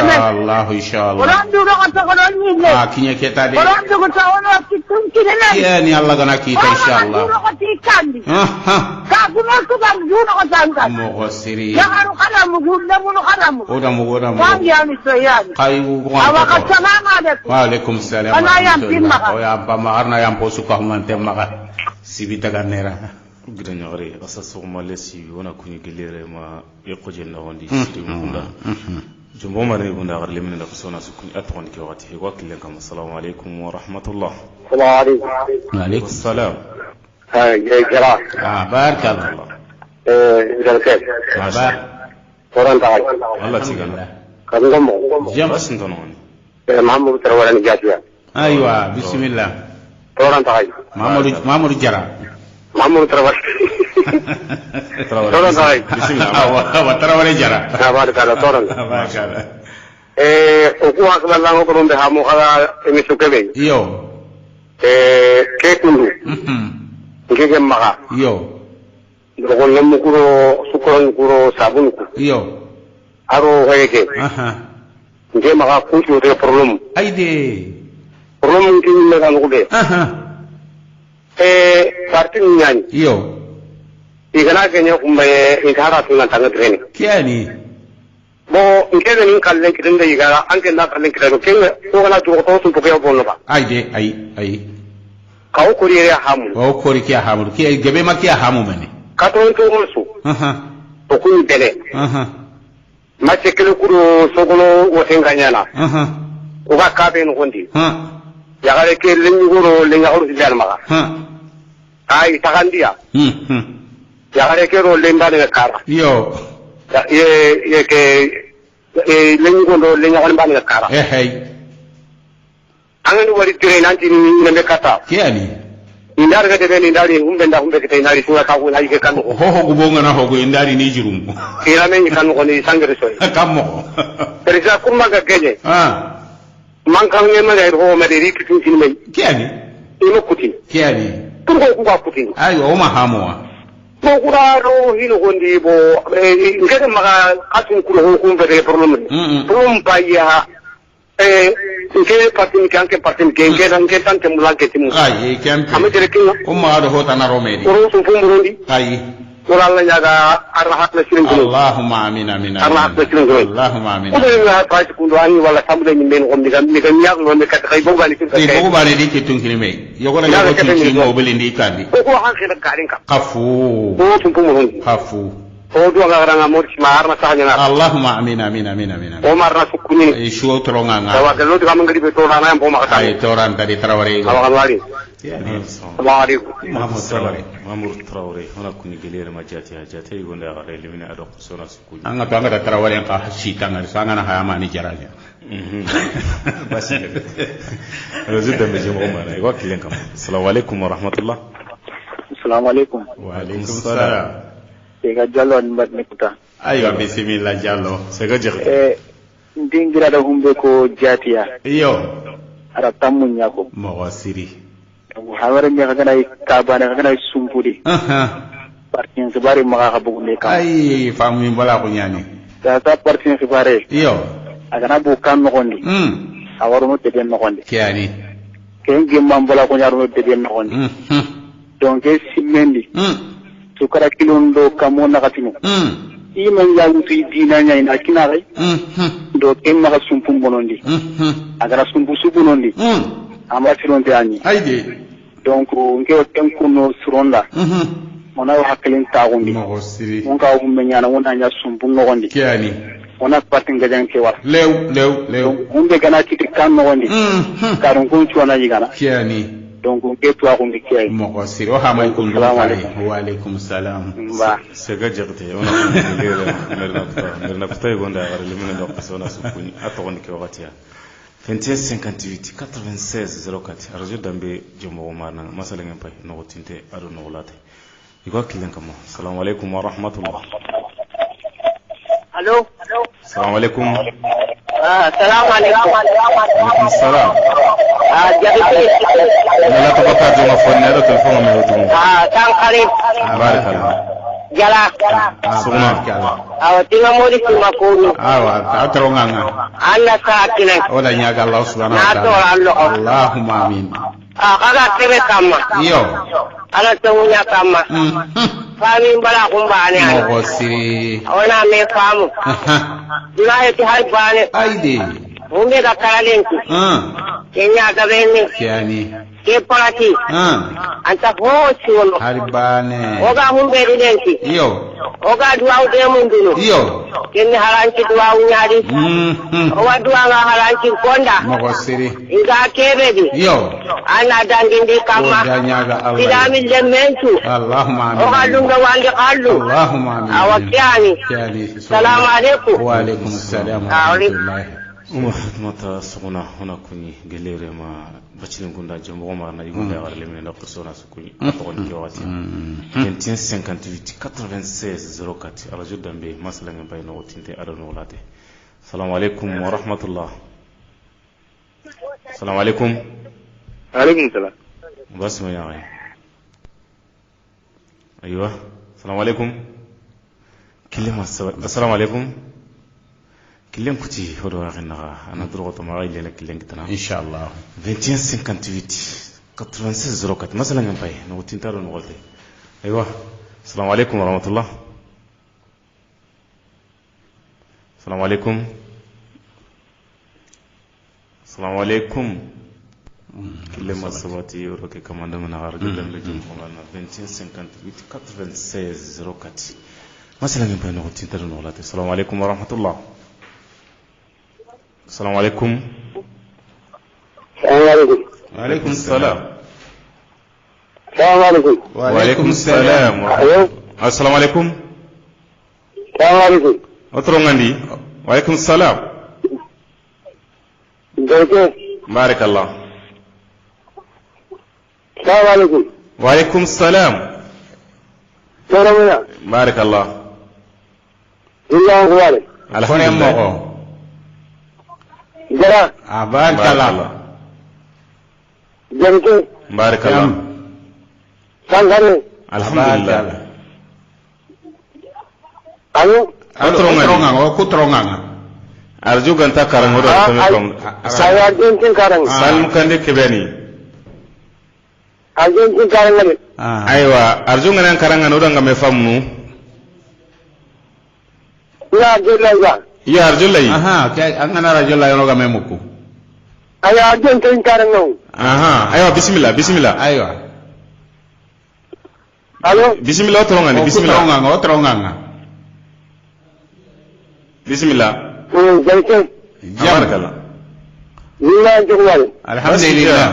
inshallah Quran du ko to Quran ni le kinya keta de Quran du ko to ono kitun kine ya ni Allah gana kita inshallah ko ti kandi ka kuno to kan du ko tanga mo siri ya haru kana mu gulle mu kana mu oda mu wangi ani so yani kai ko awaka salamu alaikum wa alaikum salam ana yam timma o ya ba ma arna yam posu ko man temma sibita ganera gidanyare asas malesi wana kunyi gelere ma yaqoje na wandi siri munda jumbo mare bunda garle min da kusona sukuni atwan ki wati wa killan kam assalamu alaikum wa rahmatullah assalamu alaikum wa alaikum assalam ya jara barakallah jalke ba Quran ta Allah tigana kan gomo jamas ntonon Muhammad Tarawani jatiya aywa bismillah Quran ta Mamadou Jara Mamadou Tarawani Toran tay bismillah wa Tarawani Jara tabarakallah toran barakallah o ko akla la ko ronde ha mo kala emission kebe yo ke kundu ngege maga yo ko lemu kuro sukron kuro sabun ku yo aro hege nge maga ku to de problem aide problem ki ni ga ngube parti nyani yo igana kenya kumbe igara tuna tanga treni kiani bo ngege ni kalle kirinde igara anke na kalle kirego kenga ko gana to to sun poke bonno ba aide ai kaw ko riya hamu o ko ri kiya hamu ki gebe ma kiya hamu mane ka to olsu to ku bele ma tekele kuro sogolo wo tenganyana o ga ka be no gondi ya gare ke lenni goro lenga horo sidan maga ai tagandia ya gare ke ro lenda de kara yo ye ke lenni goro lenga horo bani kara hey angani wari dire nanti ni ne kata kiani indar ga de ni ndari humbe ke ndari suwa ka ko na ke kan ho gubonga na ho go indari ni jirum kila men kan ko ni sangere soy kammo perisa kumma ga genye man kan ne ma ho ma de rikitin tin mai kiani ino kuti kiani tun ko ku kuti ayo o ma hamowa ko kura ro hino gondi bo ngere ma atun kuro ho kumbe de problem ba ya nke parti kan ke parti ke nke tan ke mulan ke timu ai kempe amete ke o ma do hota na romedi ko so fu murundi ai wala la nyaga arha na sirin ko Allahumma amin amin arha na sirin ko Allahumma amin ko na pa ko ndo ani wala sabu ni men ko mi ga nyaag no me kat kay bo ga ni kin ni ko ba ni di ke tun kini me yo ko na yo tun kini mo beli ndi kandi ko han khila garin ka qafu ko tun fu murundi qafu o do ga ranga mo ci ma arna sahnya na Allahumma amin amin amin amin o marna sukuni shuo tronga nga wa ga lo di kam ngadi be to na na bo ma ka ay toran tadi Traoré awa wali assalamu alaikum Mamadou Traoré wana kunyi gelere ma jati hajate gonda gare limina ado sona sukuni anga to anga da Traoré ka shitanga sanga na hayama ni jaraja basi rozita me jemo mana wa killen kam assalamu alaikum wa rahmatullah assalamu alaikum wa alaikum salam Sega Jallo mbat nekuta aywa bismillah Jallo sega jex ndingira da humbe ko jatiya iyo ara tamunya ko mo wasiri hawara mi ka kana ka bana ka kana sumpudi partin sebari maka ka bugunde ka ay famu mbala ko nyani ta partin sebari iyo agana bu kan no gondi awaro no tebe no gondi kiani kengi mambala ko nyaro no tebe no gondi donc simendi sukara kilondo kamo nakatinu iman ya mutu dina nya ina kinare do emma ga sumpum bonondi agara sumpu subunondi amma fironte ani ayde donc ngew tenkuno suronda mona hakkelin tagundi mon ka umbe nyana wona nya sumpu ngondi kiani ona patinga janke war lew umbe gana kiti kan ngondi karun kun chuana yigana kiani donc ngetu agundi kiai mo siri o hamay ko wa alaikum salam ba sega jagte ona merna pata gonda gar limina do qasona sukuni atoni ke watiya 2158 96 04 arjo dambe jomo marna masala ngam pay no tinte ado no late iko kilen kamo assalamu alaikum wa rahmatullah allo assalamu alaikum assalamu alaikum alaikum salam jabiti la tabata joma fonni ado telefono me wutum kan kharib barakallah jala suma awatina modi kuma kunu ta taronganga alla saakine oda nyaga Allah subhanahu wa ta'ala Allahumma amin kaga tebe kama iyo ala tawunya kama fami bala kumbane mo siri ona me famu dina eti hay bane ayde unge da kalalenki kenya gabeni kiani ke parati anta hochi wono haribane oga humbe ridenti iyo oga duwa de munduno iyo kenni haranci duwa unyadi owa duwa nga haranci konda mo siri iga kebedi iyo ana dangindi kama bidami lementu Allahumma amin oga lunga wandi qallu Allahumma amin awakiani salamu alaikum wa alaikum assalam wa rahmatullahi mata suguna hona kuni gelere ma bacilin gunda jombo ma na yugunda gar lemine na qisona sukuni atoni jowati 2158 96 04 arjo dambe masala ngam bay no tinte adono late assalamu alaikum wa rahmatullah assalamu alaikum alaikum salam basma ya ay aywa assalamu alaikum kilima assalamu alaikum كلم كتي هو راغنا أنا دروغة ما غير لنا كلم كتنا إن شاء الله 2158 96 04 مثلا نبي نقطين تارو نقولي أيوة السلام عليكم ورحمة الله السلام عليكم السلام عليكم كلم الصواتي يروك كمان دمنا غارج لنا لجوم خمالنا 2158 96 04 مثلا نبي نقطين تارو نقولي السلام عليكم ورحمة الله السلام عليكم السلام عليكم وعليكم السلام السلام عليكم وعليكم السلام السلام عليكم السلام عليكم أترون عندي وعليكم السلام بارك الله السلام عليكم وعليكم السلام بارك الله الحمد لله جرا بارك الله جرا بارك الله الحمد لله أيوة كترونغا أرجو أن تكرم ورد saya Argentin karang سالم كندي كبني Argentin karang lagi أيوة أرجو أن كرم ورد عم يفهموا ya Argentin يا أرجو لي أنا رجل لا يروق ميمكو أيوة Argentin karang nong أيوة بسم الله بسم الله أيوة Halo بسم الله ترونغاني بسم الله ترونغا بسم الله جرا بارك الله لله جوال الحمد لله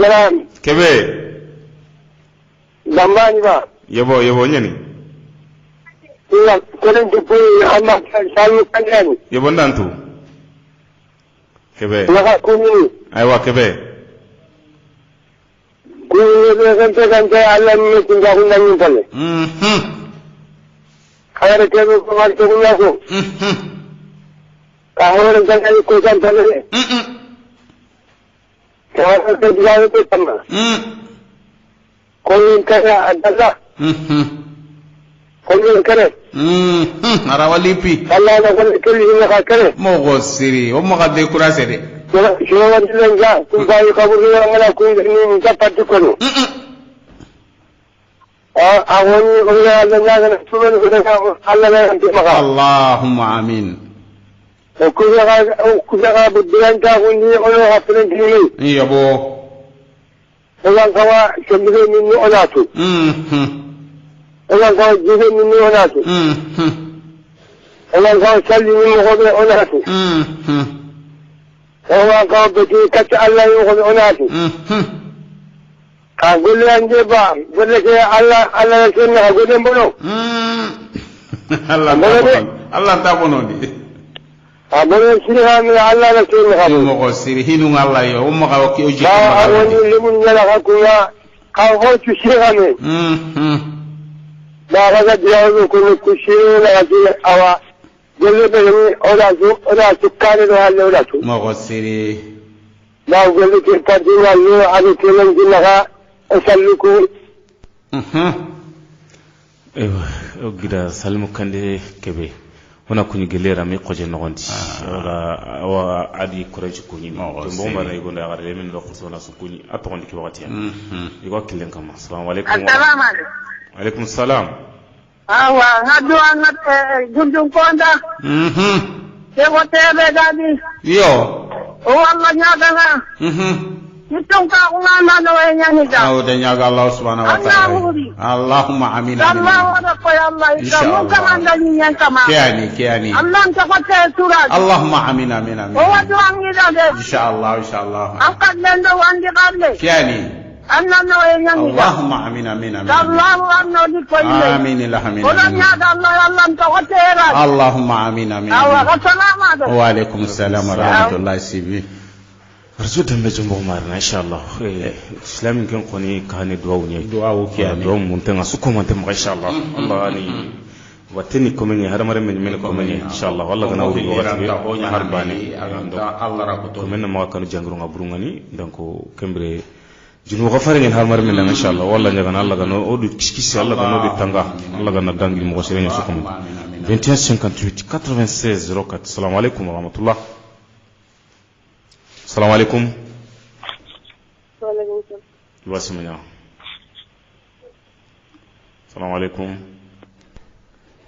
جرا كبه dambani ba yebo nyani iya kolen dupu amma salu kanani yebo ndantu kebe maka kuni aywa kebe kuni kan Allah ni tinggal kunani pale kaya kebe ko mar ko ko kahore kan ko kan pale kaya ko diawe ko tamma kolen kaya adalla kolen kare arawalipi Allah na ko kelli ni ka kare mo gosiri o mo gadde kurase de shino wadilenga ku bayi kaburu ngala ku ni ka patti ko اللهم آمين وكذا بديان تاغني أنا هفلن كيلي يبو الله كوا كمدي مني أناتو الله كوا جيبي مني أناتو الله كوا سلي مني غبي أناتو الله كوا بكي كتا الله يغبي أناتو أقول لي أنجي بام قل لك الله يسمى أقول لي بلو الله تابوني أقول سيرها من الله يسمى مغو سيرهين الله يوم مغو كي أجيك ما أقول لي من يلغا كنا قاوة سيرها من لا غزت يوم كل كشير لغزي أوا قل لي بلو أولا سكان وهالي أولا مغو سيري ما أقول لك القديمة اللي على كلام جنها أسلكوا ايوه غدا سلمو كاندي كبي هنا كوني غليرا مي قوجي نغونتي ولا وادي كوريج كوني بوم بانا يغوندا غاري من لو خصونا سكوني اتوندي كي وقتي يغو كلين كما السلام عليكم السلام عليكم وعليكم السلام هادو انا جوجو كوندا كيفو تيبي غادي يو والله نياغنا يتونكا قوانا نوينيانيكا أو دنيا الله سبحانه وتعالى اللهم آمين الله ورقوا يا الله يسامون كمان دنيا كمان كياني الله انت قد سورة اللهم آمين آمين آمين هو دواني ذا إن شاء الله إن شاء الله أقد لندو عندي قبل كياني أنا نوينيانيكا اللهم آمين آمين آمين الله أنه لكويني آمين الله آمين ولن ياد الله يا الله انت قد سورة اللهم آمين آمين السلام عليكم وعليكم السلام ورحمة الله سيبي رجو دمبه جمبو مارنا ان شاء الله اسلامي كان قوني كاني دعاو كياني دعاو مونتنا سكو مونتم ان شاء الله الله اني واتني كومني هذا مره من كومني ان شاء الله والله غنا ودي وقت هرباني الله راكو من ما كانوا جانغرو غبرونغاني دونك كمبري جنو غفارين هر مره من ان شاء الله والله غنا الله غنا اودو كيسكيس الله غنا دي تانغا الله غنا دانغي مو سيرين سكو 2158 96 04 السلام عليكم ورحمه الله السلام عليكم وعليكم السلام الواسمنا السلام عليكم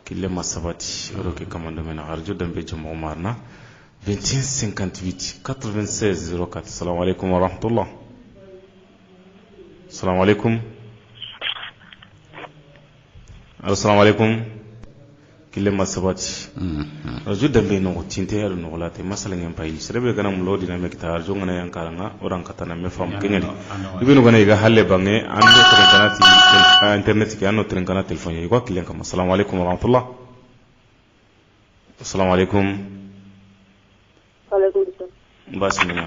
كل ما سبتي روكي كمان دمنا أرجو دم بيجمع عمرنا 2158 96 04 السلام عليكم ورحمة الله السلام عليكم السلام عليكم كل ما سبتي أرجو دم بينو تينتي أرو نقولاتي مثلا ينبغي سربي كنا ملودي نمك تارجو غنا ينكارنا orang katana mefam kenyali ibinu gana iga halle bange ando trenkanati internet ki anno trenkana telefon yi ko kilen kam assalamu alaikum wa rahmatullah assalamu alaikum وعليكم السلام basmina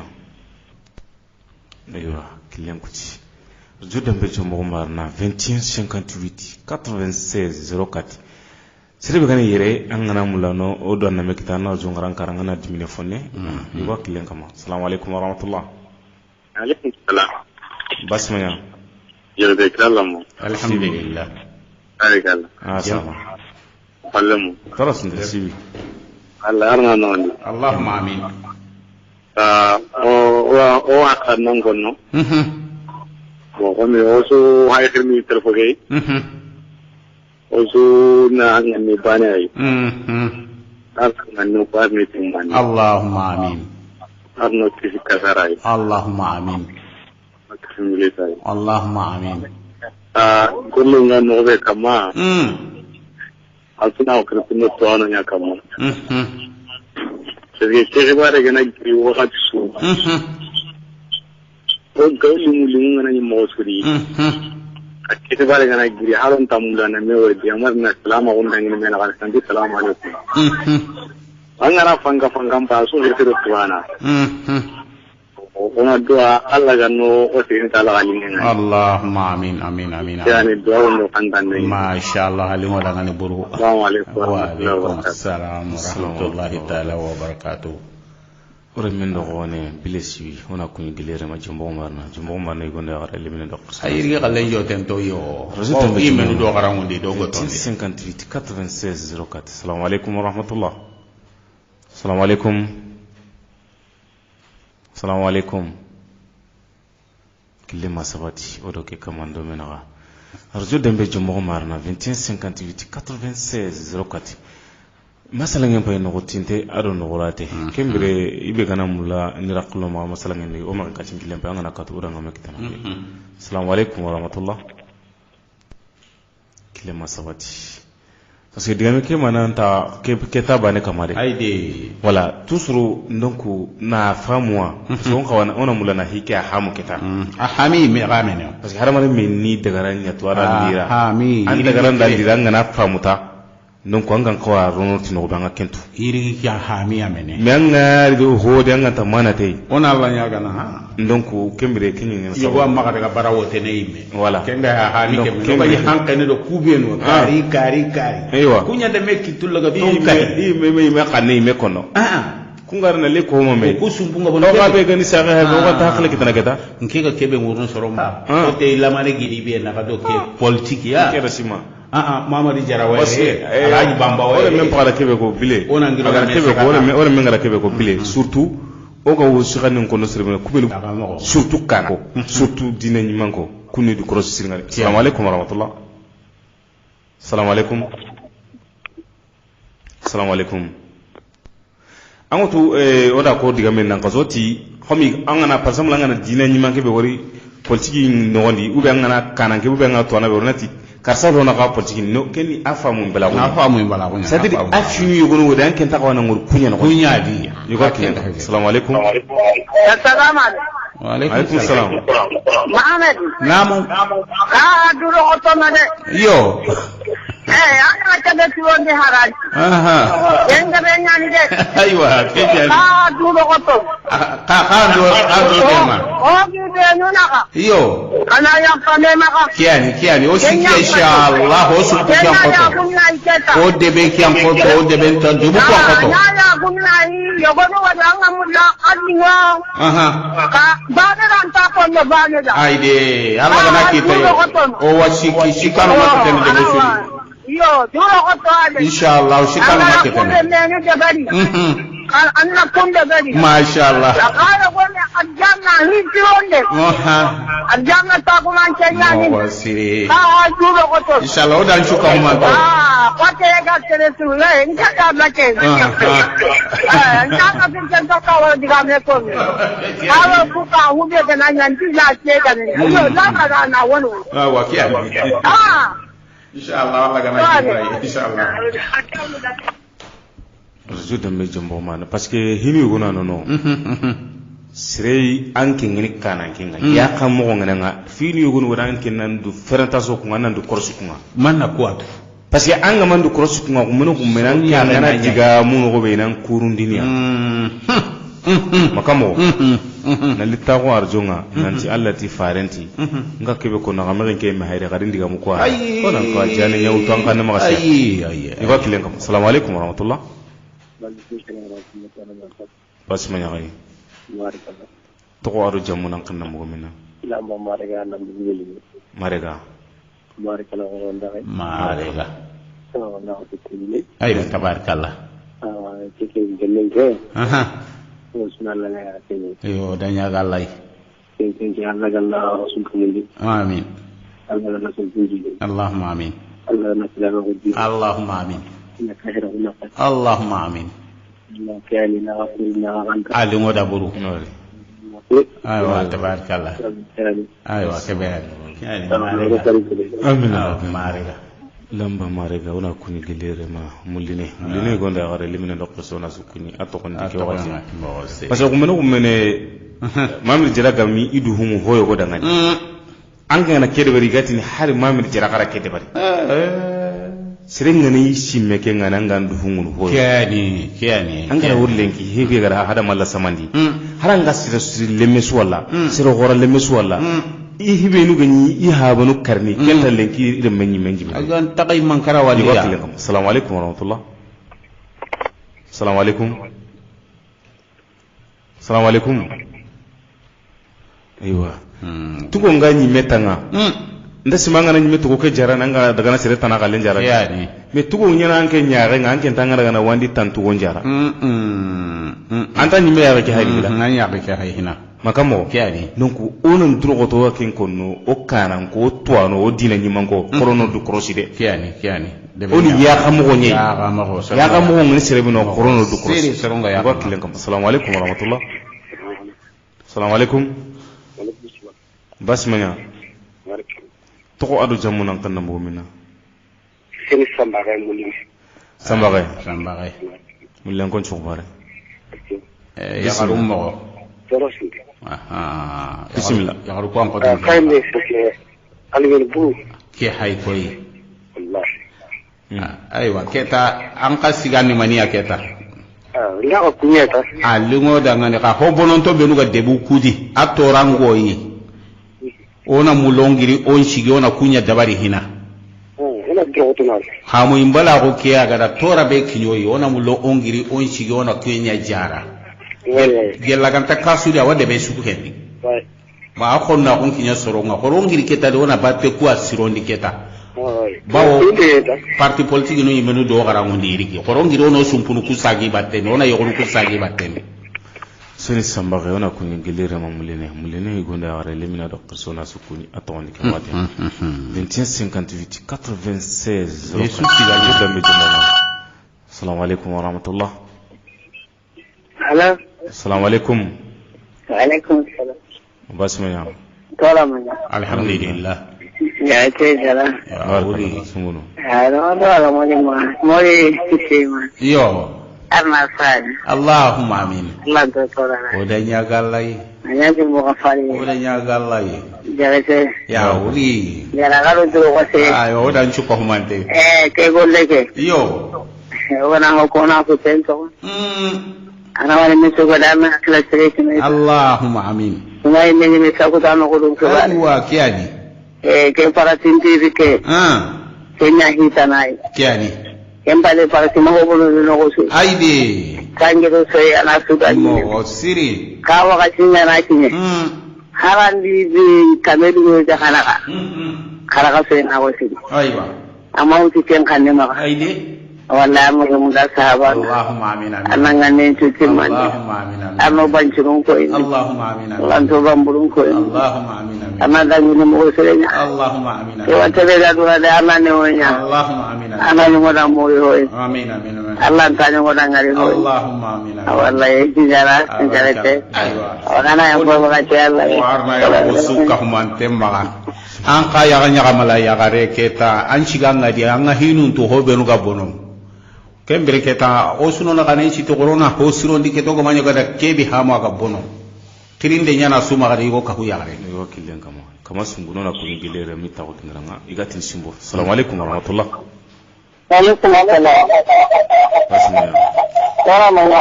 aywa kilen kuti jodam be jomo marna 2158 96 04 sirbe gane yere an ngana mulano o do na mekita na jongaran karangana dimine fonne iwa kilen kama assalamu alaikum wa rahmatullah عليكم السلام basmina يرضيك الله الحمد لله عليك الله sama علموا خلاص انت سيبي الله أرنا نوني اللهم آمين o akad nan gonno bo ko mi oso hay khirmi telefogay oso na ngani bane ay arno ko armi timman اللهم آمين arno kisi kasaray اللهم آمين aksimilitay اللهم آمين kullu ngano be kama altuna ko kuno to ano nya kama sege bare gana ki wakati su o gawli mulimu ngana ni mosuri akite bare gana giri halon tamula na me wadi amar na salama wonda ngini me na kan santi salamu alaikum angara fanga mpa so hirtiro tuana ona dua alla ganno o tin tala galingen اللهم آمين آمين آمين yani dua wono kandane ما شاء الله عليهم ولا غني برو assalamu alaikum وعليكم السلام ورحمة الله تعالى وبركاته ore min do gone bilesi ona kun gilere ma jumbo marna igonda gara elimine do ayiri galle yo tento yo Resulta o imenu do garangundi do goton 58 96 04 assalamu alaikum wa rahmatullah assalamu alaikum assalamu alaikum kille ma sabati odo ke kamando menaga radio dembe jommo marna 21 58 96 04 masala ngem pay no tinte ado no golate kembere ibe kana mulla ni raqlo ma masala ngem o ma kacin kilen pa ngana katu ura ngam kitana assalamu alaikum wa rahmatullah kilen masabati parce que digame ke mananta ke tabane kamare aide wala tusuru ndonku na famwa so on kawana ona mulla na hike hamu kita hami me gamene parce que haramare min ni daga ran ya tuara lira hami an daga ran dalira ngana famuta donc an kan kawa rono tino banga kentu iri ya hami amene menga do hode an ta manate ona banya gana ha donc kembere kinyi ngena yo wa maka daga barawo te ne yime wala kenga ya hami ke no ba hankane do kubeno kari aywa kunya de mekki tullaga tonkai me kanne me kono kungar na le ko mo me ko sumbunga bon ka be gani sa ga ko ta khale kitana keta nkega kebe ngurun soroma ko te lamane gidi be na ka do ke politique ya ke rasima Mamadi Jarawa Alhaji Bamba wala même pas la kebe ko bile aga kebe ko wala men ngara kebe ko bile surtout o ka wo shikani ko no sirbe ko bele surtout kako surtout dina ni manko kunni du cross sirngal assalamu alaikum warahmatullah assalamu alaikum assalamu alaikum angotu oda ko diga men nan kazoti xomi angana par exemple angana dina ni manke be wori politique no wandi ube angana kananke ube angana to na be wonati karsa do na ka politique no kenni afamu bala ko afamu bala ko c'est à dire afinu yugo no dan ken takawana ngor kunya no kunya di yugo ken assalamu alaikum assalamu wa alaikum assalam Mohamed namu duro otomade yo ana tabe tuonde haraji yenga benyani de aywa kejani duro otom do tema gibe nunaka yo ana yakame maka kiani o sikya inshallah o su kyan koto o debe kyan koto o debe to dubu koto ya gumna yi yogono wadanga mulla adinga ka bana ranta ko no bana da aide Allah kana kita o wasiki shikano mata tende de suri yo duro koto ade inshallah shikano mata tende anna kunde gari masha Allah akara gome aljanna hijronde aljanna ta kuma kenyani wasiri duro koto inshallah o dan shuka huma to kwate ga tere sule inja ka blake naka pinchen to ka wala diga me ko awo buka hube de na nyanti la che ga ne yo la ka na wono wa kiani inshallah Allah kana kita inshallah radio dambe jombo mana parce que himi gona no sirei anke ngini kana kinga ya kam mo ngana nga fini yugo no dan kinan du ferenta so ko nan du korsu kunga manna ko parce que anga man du korsu kunga ko mun ko menan kana diga mun ko be nan kurundiniya makamo na litta ko arjonga nanti allati farenti nga kebe ko na gamen ke ma hayre garin diga mu ko nan ko jani nyaw to an kan ma gasi ay ko kilen kam assalamu alaikum warahmatullah basma ya gai to ko aro jamu nan kan mo gomina lamba marega nan bili marega barakallah wanda marega na ko tili ay tabarakallah tike gelen ke bismillah ya tini yo danya galai tike Allah galla rasul kumuli amin Allah rasul kumuli Allahumma amin Allah nasalama gudi Allahumma amin nakahira Allahumma amin Allah kani na qulna anka ali ngoda buru nori aywa tabarakallah aywa kebere amin marega lamba marega una kuni gelere ma muline gonda gare limina do persona su kuni atokon dike wazi parce que ko mene mamri jira gami idu humu hoyo go dangani an kana kede bari gatini har mamri jira kara kede bari serengani simme ke ngana ngandu hungun hoyo kiani an kana wurlenki hebe gara hada malla samandi haranga sira lemesu wala sira gora lemesu wala i hibe nu gani i habanu karni kenta lenki idan menji agan takay mankara wali ya assalamu alaikum warahmatullah assalamu alaikum aywa tugo ngani metanga nda simanga na nyime tugo ke jara nanga daga na sire tanaka len jara yani me tugo nyana anke nyaare nganke tanga daga na wandi tantu gon jara anta nyime ya ke hayila ngani ya ke hayina makamo kiani donc onon drogo to ken konno o kanan ko toano o dina nyimango korono du krosi de kiani oni ya xamogo ñi ya xamogo ngi serebino korono du krosi seri seronga ya ko kilen kam assalamu alaykum wa rahmatullah assalamu alaykum basmanya to adu jamunan kan nambo mina seni sambare muli sambare mulen kon chobare ya garum mo torosi bismillah ya garu ko kayme fuke alwen bu ke hay koy wallahi aywa keta an kasigani maniya keta nga ko kunyeta lingo da ngane ka hobonon to benu ga debu kudi atorango yi ona mulongiri on shigi ona kunya dabari hina ina droto na hamu imbala ko kiya ga da tora be kinyoyi ona mulo ongiri on shigi ona kunya jara gella kan ta kasu da wade be su kendi ma akon na on kinya soronga horongiri keta de ona batte ku asirondi keta bawo parti politique no yimenu do gara ngondi riki horongiri ono sumpunu kusagi batte ona yogonu kusagi batte soni sambare ona kunyingilire mulene igonda wara lemina do persona sukuni atoni kamati 2158 96 yesu tiga da medina assalamu alaykum wa rahmatullah hello assalamu alaykum wa alaykum assalam basmanya tola manya alhamdulillah ya te jala wuri sumuno no dola mori kisima yo arna fani allahumma amin Allah to tola odanya galai anyati mo kafali odanya galai jarete ya wuri yara galo to wase ayo odan chuko humante ke golleke yo wana ko na ko tento ana wala mi so godama kala sereti me allahumma amin ngai me sa ko dano ko dum ko wa kiani ke para tinti ke kenya hitanai kiani kembali para timo ko no ko su aide kangero so ana su da mo siri kawa ka sinya na kinye harandi bi kamelu da kanaka kanaka so na ko siri aywa amauti ken kanne ma aide wallahi mo da sahaba allahumma amin ananga ne tuti man allahumma amin ano banchurun ko allahumma amin lanto bamburun ko allahumma amin amada ni mo serenya allahumma amin e wata be da dura da Allah ne wonya allahumma amin ana ni mo da mo yo amin amin Allah ta ni mo da ngari ho allahumma amin wallahi dijara te aywa ona ya ko ba ta Allah warna ya usuka humante maga an ka ya ganya kamala ya gare keta an shiga ngadi an hinun to hobenu ga bono kembere keta o suno na kanai ci to corona ho siro ndi keto ko manyo gada kebi hama ga bono tirinde nyana suma ga go ka hu ya gare yo kilen kama sunguno na kunyingilire mita ko kingranga igati simbo assalamu alaykum wa rahmatullah wa alaykum assalam basmanya tara manya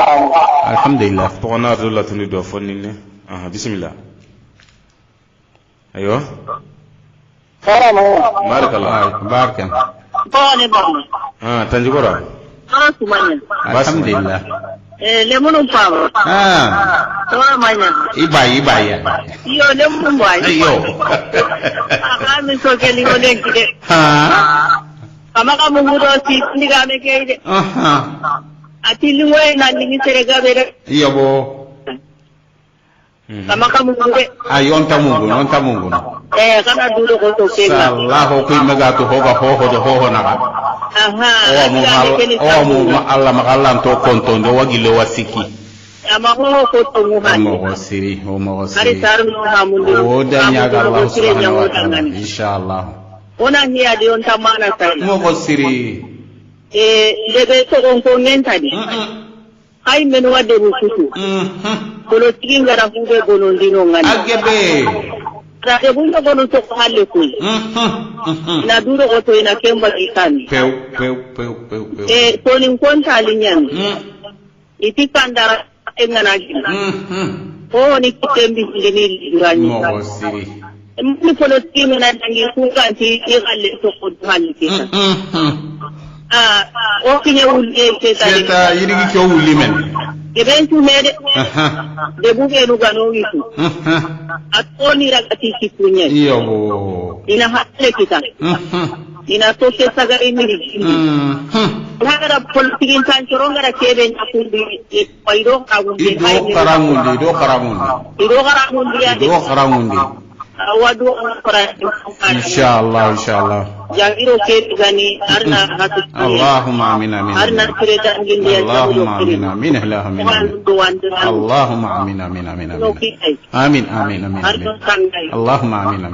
alhamdulillah to na dole tuni do fonnine bismillah ayo tara manya barakallah barkan bone bone tanjibora sumanya alhamdulillah lemunu pavo tara manya iba ya yo lemunu boy yo akami so keli ngone kide kama kama nguro si ndiga me keide ati lingwe na ndingi serega bere iyo bo kama kama ngure ayonta mungu kana duro ko to kenga sallahu ko imaga to hoba ho na ga o mo Allah magallan to konto ndo wagilo wasiki ama ho ko to muhani mo siri ari taru no hamundu o danya ga Allah subhanahu wa ta'ala inshallah ona hiya de on tamana sai mo siri lebe to ko ngentadi ay men wadde rukutu kono tinga ra fube gono ndino ngani agebe ra e bunto gono to halle ko na duro o to ina kemba ikani peu to nin konta linyan iti kandara engana gina o ni kitembi ngeni ngani mo siri ni kono tinga na dangi ku kanti e halle to ko halle kita o kinya wulle keta yirigi ko wulli men ebentu mede de buge nu gano wisu atoni ragati kikunya iyo bo ina halle kita ina to se sagari ni ina da politikin tan coron gara kebe na kundi ido karamundi wadu inshallah jangiro ke gani arna hatu Allahumma amin arna kireta ngindi Allahumma amin Allahumma amin amin Allahumma amin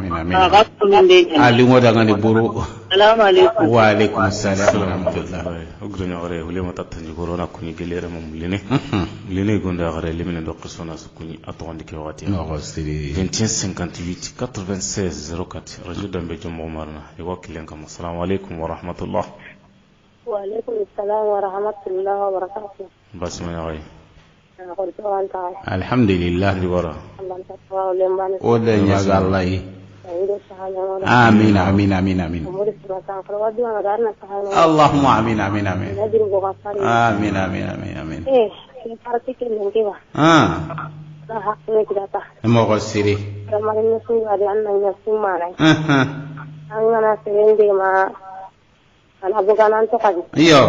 ali ngoda ngani buru assalamu alaikum wa alaikum assalam wa rahmatullah ogdona gore hulema tatani corona kuni gelere mom lene gonda gore limene do qisona sukuni atondi ke wati 2158 96 04 radio dambe jomo marna e wakilen kam assalamu alaikum wa rahmatullah wa alaikum assalam wa rahmatullah wa barakatuh basma ya alhamdulillah wara oda nyaga allah amin Allahumma amin mo ko siri iyo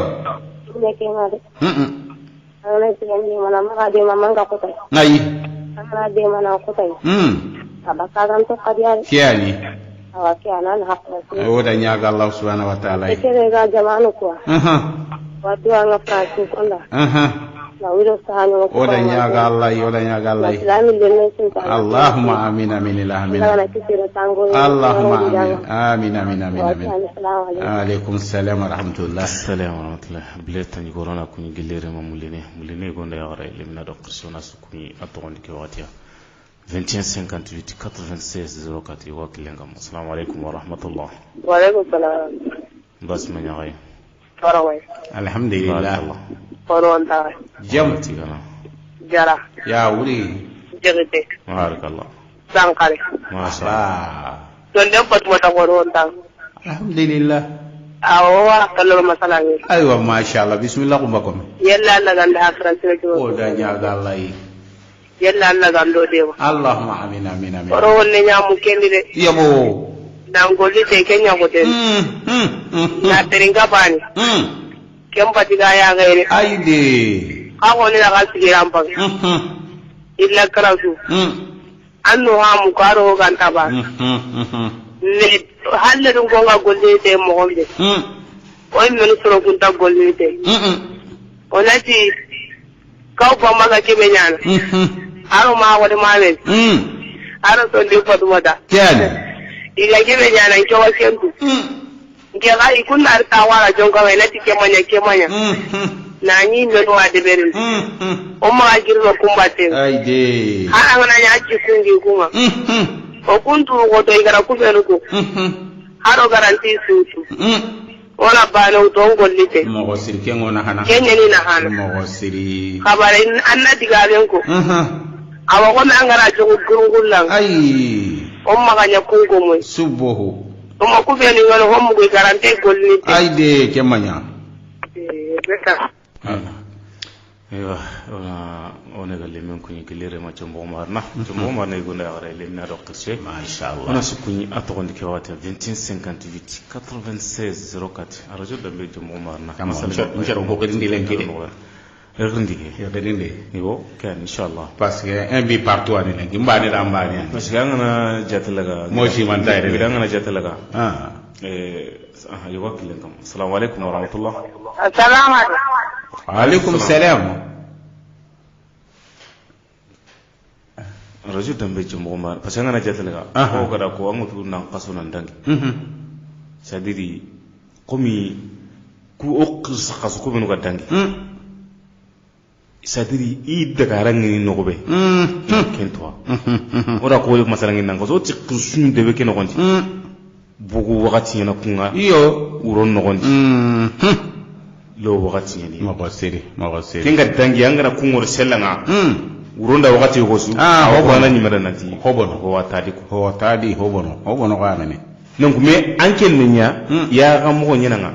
kiani oda nyaga Allah subhanahu wa ta'ala oda nyaga Allah Allahumma amin Allahumma amin alaikum assalam wa rahmatullah biletani corona kuni gelere mamulene gonda ya gara limna do qisona sukuni atondi ke watiya 2158 96 04 wakilenga assalamu alaikum wa rahmatullah wa alaikum salam basma nyaay faraway alhamdulillah faronta jamti gana jara ya wuri jegete barakallah sankare masha donde patmata faronta alhamdulillah awa kallo masalangi aywa masha Allah bismillah kumbakom yalla na ganda akranti ko oda nyaga Allah yalla Allah gando dewa Allahumma amin oro wonne nyamu kendi de yabo dangoli te kenya ko de na teringa bani kempa tiga ya gaire aide awo ne daga sigiran pa illa karasu anno ha mu karo ganta ba ne halle dum gonga golle te mo gombe o men soro kunta golle te onati kaw ba maga ke benyana aro ma wadi mamen aro to ndi fatu wada kiani ila ke benyana ko wasentu ke ga ikunna arta wala jonga wala ti ke manya na ni no wa de berin o ma girno kumbate aide ha ngana nya ci kungi kuma o kuntu ko to igara ku belu ko haro garanti sutu wala bana to ngollite mo ko sir ke ngona hana kenya ni na hana mo ko siri kabare anna diga ben ko awa ko na ngara jogo gurungullan ai o maganya kungo moy subuhu o ma ku belu ngalo ho mu garanti gollite aide ke manya beta ewa ona galle men kunyi kelere ma chombo marna ne gonda ya gara lemna do qisse masha Allah ona sukunyi atogondi ke wata 2158 96 04 arajo dambe chombo marna masala ko kedindi lenkide erindi nibo kan inshallah parce que un bi partout ani lenki mbani da mbani parce que ngana jatalaga moji man tayre ngana jatalaga yo wakilen kam assalamu alaikum wa rahmatullah assalamu alaikum salam rajo dambe chombo mar parce que ngana jatalaga ko kada ko amutu nan qaso nan dangi sadiri komi ku oqis qaso ko benu ga dangi sadiri I daga rangi no gobe kentwa ora ko masala ngi nan qaso ti kusun de be ke no gonti bugu wakati na kunga iyo uron no gonti lo wakati ni mo ko siri kinga dangi angara kungor selanga uronda wakati ko su hobo na nyimara nati hobono ho watadi hobono ko amene donc me anken nya ya ga mo nyana nga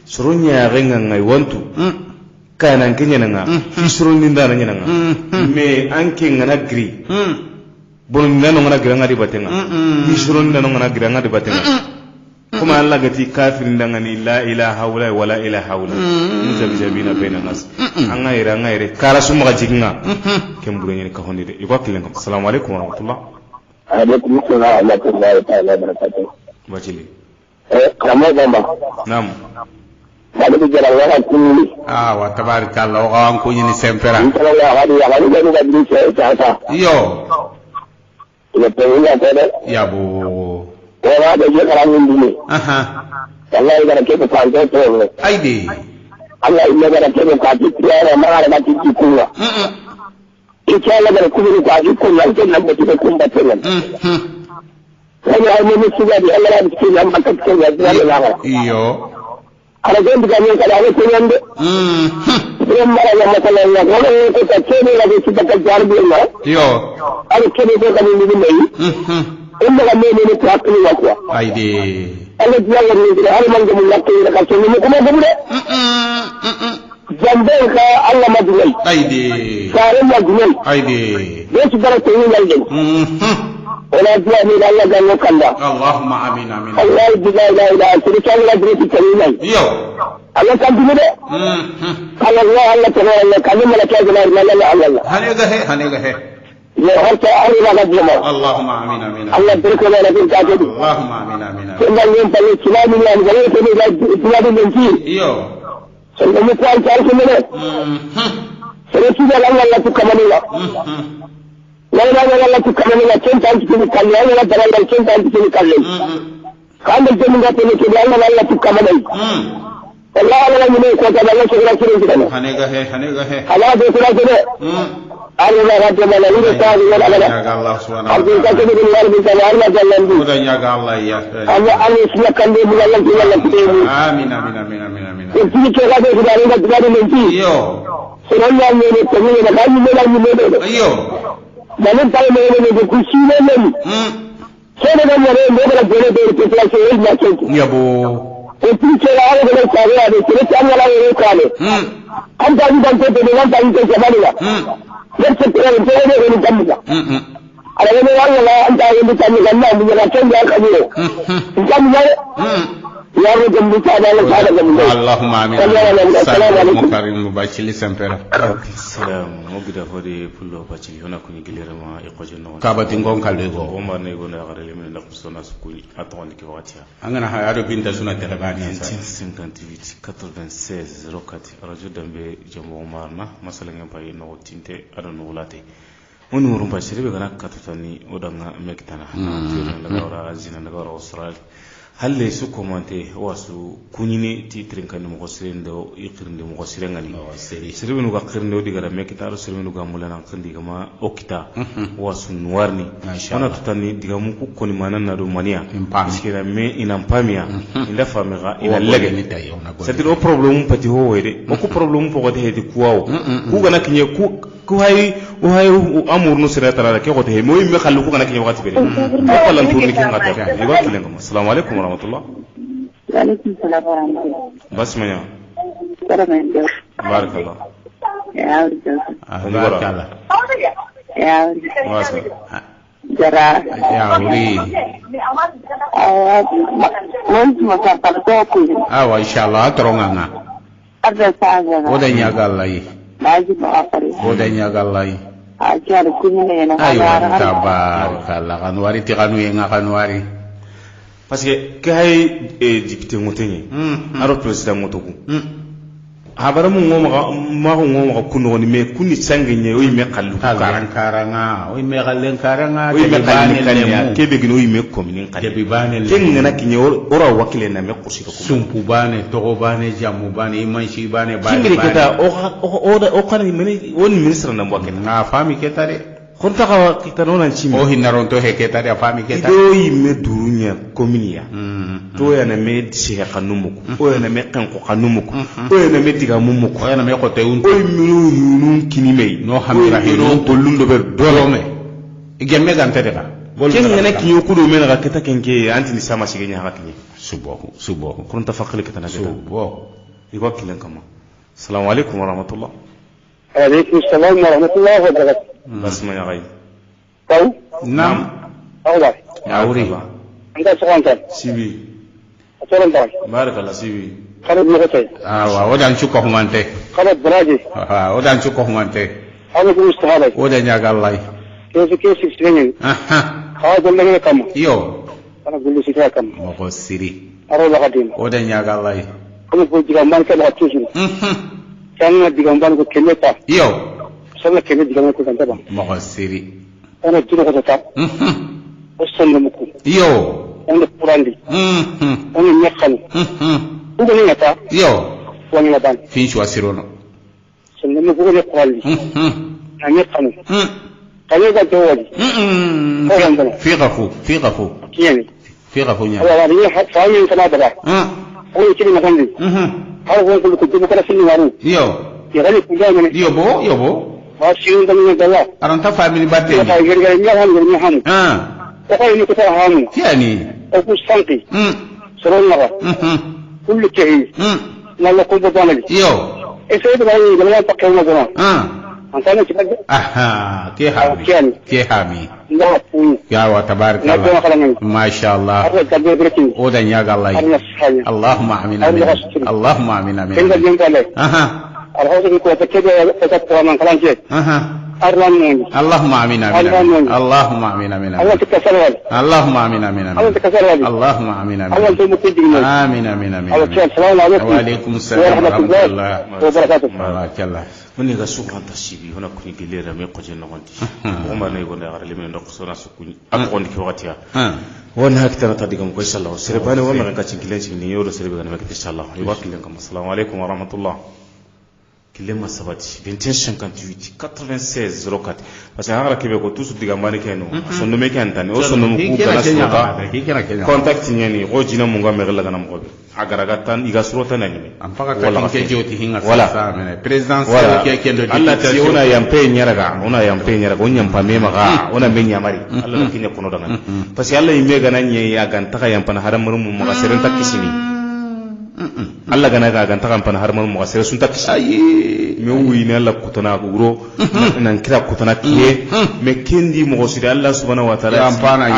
surunya renga ngai wantu kana kenya nga surun ninda na nyana nga me anken ngana gri bon nano ngana gira ngadi batenga surun nano ngana gira ngadi batenga kuma Allah gati kafirin dangani la ilaha illa wala ilaha illa muzabzabina baina nas an gaire kala su maga jiginga kemburu ni ka honde iko kilen kam assalamu alaikum wa rahmatullah alaikum assalam wa rahmatullahi ta'ala barakatuh bajili kamo bamba nam badu jara wala kulli wa tabarakallah wa an kunyi sempera ya wadi ga di ta yo ya peña tede ya bo wala de je kala min dini wallahi gara ke ko tanto to aide Allah illa gara ke ko ka ti tiara ma gara ti ti kuwa ita Allah gara ku ni ka ji kuwa ke nan da ke kun ba tenan sai ai mun su ga Allah ya ci nan ba ka ce ya da iyo ala ga ndiga ne kala ne ko yande mara ya makala ya ko ko ta ce ne la ci ta jarbi na yo ala ke ne ko kan ni ni inda ga mene ne ta kini wa kuwa aide Allah ya ga ni da har man ga mun yakki da kace ni kuma ga mu jambe ka Allah madulai aide kare madulai aide ne su bara ta yi yalde wala jiya ni da Allah ga mu kalla Allahumma amin amin Allah la ilaha illa anta ta'ala bi kalimai yo Allah kan dume de Allah ta'ala kalima la ta ga Allah hane ga he ya harta ari la ga jama Allahumma amin amin Allah barka la bin ta gadi Allahumma amin amin kuma yin balle islami ne an gare ta ne da islami ne ki yo sai mu ta ta shi ne sai shi da Allah la tuka mani la la Allah tuka mani la cin ta cikin kalle Allah da Allah cin ta cikin kalle kan da mun ga ta ne ke Allah tuka mani wallahi Allah ne ko ta Allah shi ga kirin gidan hane ga he Allah da kula da Allah ya rabbi mana ni ta yi wala bala ya Allah subhanahu wa ta'ala ka ce bin walbi ta Allah jallan bi mudan ya ga Allah ya Allah Allah shi kan da Allah ki Allah ki amin amin amin amin amin ki ke ga da da mun ki yo sunan ya ne ta ne da kan ne da ne yo dan ta ne ne da ku shi ne ne sai da ne ne da gole da ke ta ce yi na ce yabo ko ki ce ga Allah da ta ga da ki ta Allah ne ka ne an ta yi dan ta da nan ta yi ta ba ne yadda ta yi ta yi ne kan muka ala ne Allah an ta yi ta muka nan mun ga can da ka ne kan ne ya ro da muka da Allah ta da mu Allahumma amin assalamu alaikum karim mubashili sempera salam mo gida fode pullo bacili hona ko ni gilere ma e ko jenno kabati ngon kalde go o ma ne go na gare le men na kusona sukuli atonde ke wati angana ha ado binta suna telebani 58 96 04 radio dambe jamo marna masala ngam pay no tinte ado no wulate woni worum bacili be gana katutani odanga mektana tiro daga wara azina daga wara australia halle su komante wasu kunyine titrin kan mo gosiren do ikirinde mo gosiren ngani sirbe no gakirinde o digara mekitaro sirbe no gamulana kandi gama okita wasu nuwarni wana tutani digamu ku koni manana do mania iskira me inampamia inda famira ina lege c'est le problème pati ho wede mo ku problème po gote hedi kuwawo ku gana kinye ku hay amur no sira tara ke gote he moy me khallu ku gana kinye wakati bele ko lan tourni ki ngata e wakati lengo assalamu alaikum wa rahmatullah wa alaikum salam wa rahmatullah basmaya barakallah ya barakallah ya wasa jara ya uri mun masa farko ku awa inshallah toronganga arda saga odan ya gallahi laji ba afare odan ya gallahi a jar kunne na aywa tabarakallah kanwari tiganu yenga kanwari parce que kay député ngotenye aro président ngotoku habara mu ngoma kuno ni me kuni sangenye o yime kallu karanga o yime kallen karanga o yime kallen kanya kebe gino yime kominin kanya kebe bane kengena kinye ora wakile na me kusiko sumpu bane togo bane jamu bane imanshi bane bane kingiri keta o kana mene woni ministre na mbaketa na fami keta de konta ka kitanona nchimi o hinaronto heketa de fami keta ido yime durunya kominia to yana me disiga kanumuko o yana me kanko kanumuko o yana me diga mumuko o yana me kote un o minu yunun kinimei no hamira hino tolundo be dolome igemme gante ka ken ngana kinyo kudo mena ka keta kenke anti ni sama sigenya ha kinye subo kunta fakhle keta na keta subo igwa kilen kama assalamu alaikum wa rahmatullah alaikum assalam wa rahmatullahi wa barakatuh basma ya gai taw nam awla ya uri anda sokontan sibi atoran da barakallahu sibi kala mo tay wa wadan cu ko humante kala braje wadan cu ko humante ala ko istihala wadan ya gallai kesi singen ha golle ne kam yo ana golle sita kam mo ko siri aro la gadim wadan ya gallai ko ko diga man ka ba tusu sana diga man ko keleta yo sana kele diga man ko kanta ba mo ko siri ana tiro ko ta o sonno muku yo on purandi on nyakkan ko ni ngata yo wani ngaban fin shu asirono sonno muku ko qali na nyakkan kale ga dawadi ko yandana fi qafu kiyani fi qafu nya wala ni faamin kana da ko kini ngandi har ko ko ko kala sinni waru yo yagani kujana yo bo wasiun dan dawa aranta family batte ko ay gerga nya hamu ko ay ni ko ta hamu yani o ku sanki soron mara kullu tahi nalla ko bodana yo e sai da ni gala ta kauna gona antana ci bagge ke hami la pu ya wa tabarakallah ma sha Allah o dan ya ga Allah Allahumma amin Allahumma amin amin alhamdulillah ko ta kebe ta ko man kalan je اللهم امين امين اللهم امين امين اللهم امين امين اللهم امين امين امين امين وعليكم السلام ورحمه الله وبركاته بارك الله woni ga sukranta sibi hona kuni gelera me ko jenno gonti o ma ne gonda ngara limen ndok sona sukuni ak on ki watiya won hakta ta digam ko inshallah serbane wo ma ga ci gilenci ni yoro serbe ga me inshallah yubakilin kam assalamu alaikum wa rahmatullah kilema sabati 2158 96 04 parce que hara kebe ko tous diga mani keno sonno me kan tan o sonno ku kana sota contact nyani o jina mu ngam me la ganam ko agara gatan iga surota nani me am faka ka ke joti hinga sa mene president ke kendo di Allah ta ona yampe nyaraga on yampa me maga ona me nyamari Allah kinya kono dangan parce que Allah yime ganan nye ya gan taka yampa na haram mu maga seren takisini Allah gana ga ganta kan pan har mun sai sun takki ayi me wuyi ne Allah kutana guro nan kira kutana kiye me kendi mo sidi Allah subhanahu wa ta'ala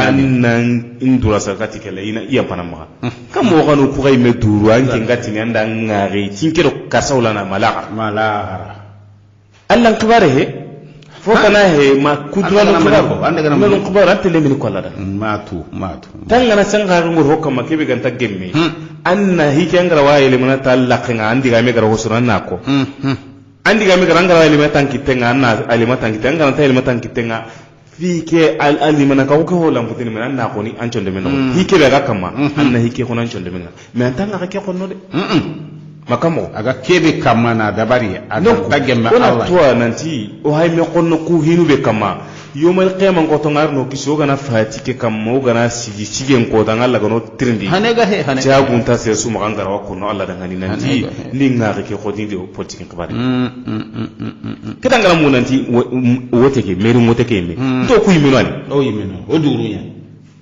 annan indura sakati kala ina iya panan ma kam mo kanu ku gai me duru an kin gati ne anda ngari tin kiro kasaulana malaka Allah kibare he fo kana he ma kudura no kibar anda gana no kibar atele min ko lada matu tangana sanga ngur hokka makebe ganta gemme anna hikengara wayele mana talaqinga andiga me gara hosuran nako andiga me gara ngara wayele matan kitenga anna alima tan kitenga ngara tayele matan kitenga fike al alimana ka ko holam putini mana nako ni anchonde men no hike be ga kama anna hike ko anchonde men me antanga ka ke konno de makamo aga kebe kama na dabari aga tagemme Allah to nanti o hay me konno ku hinu be kama yomal qiyamang ko to ngarno kiso gana fatike kam mo gana sigen ko dan Allah gano trindi hanega he hanega jagun ta se su magangara wa ko no Allah dan ngani nanti ni ngari ke ko dindi o politique kabari kada ngara mu nanti wote ke meri mote ke me to ku yimeno ani o yimeno o durunya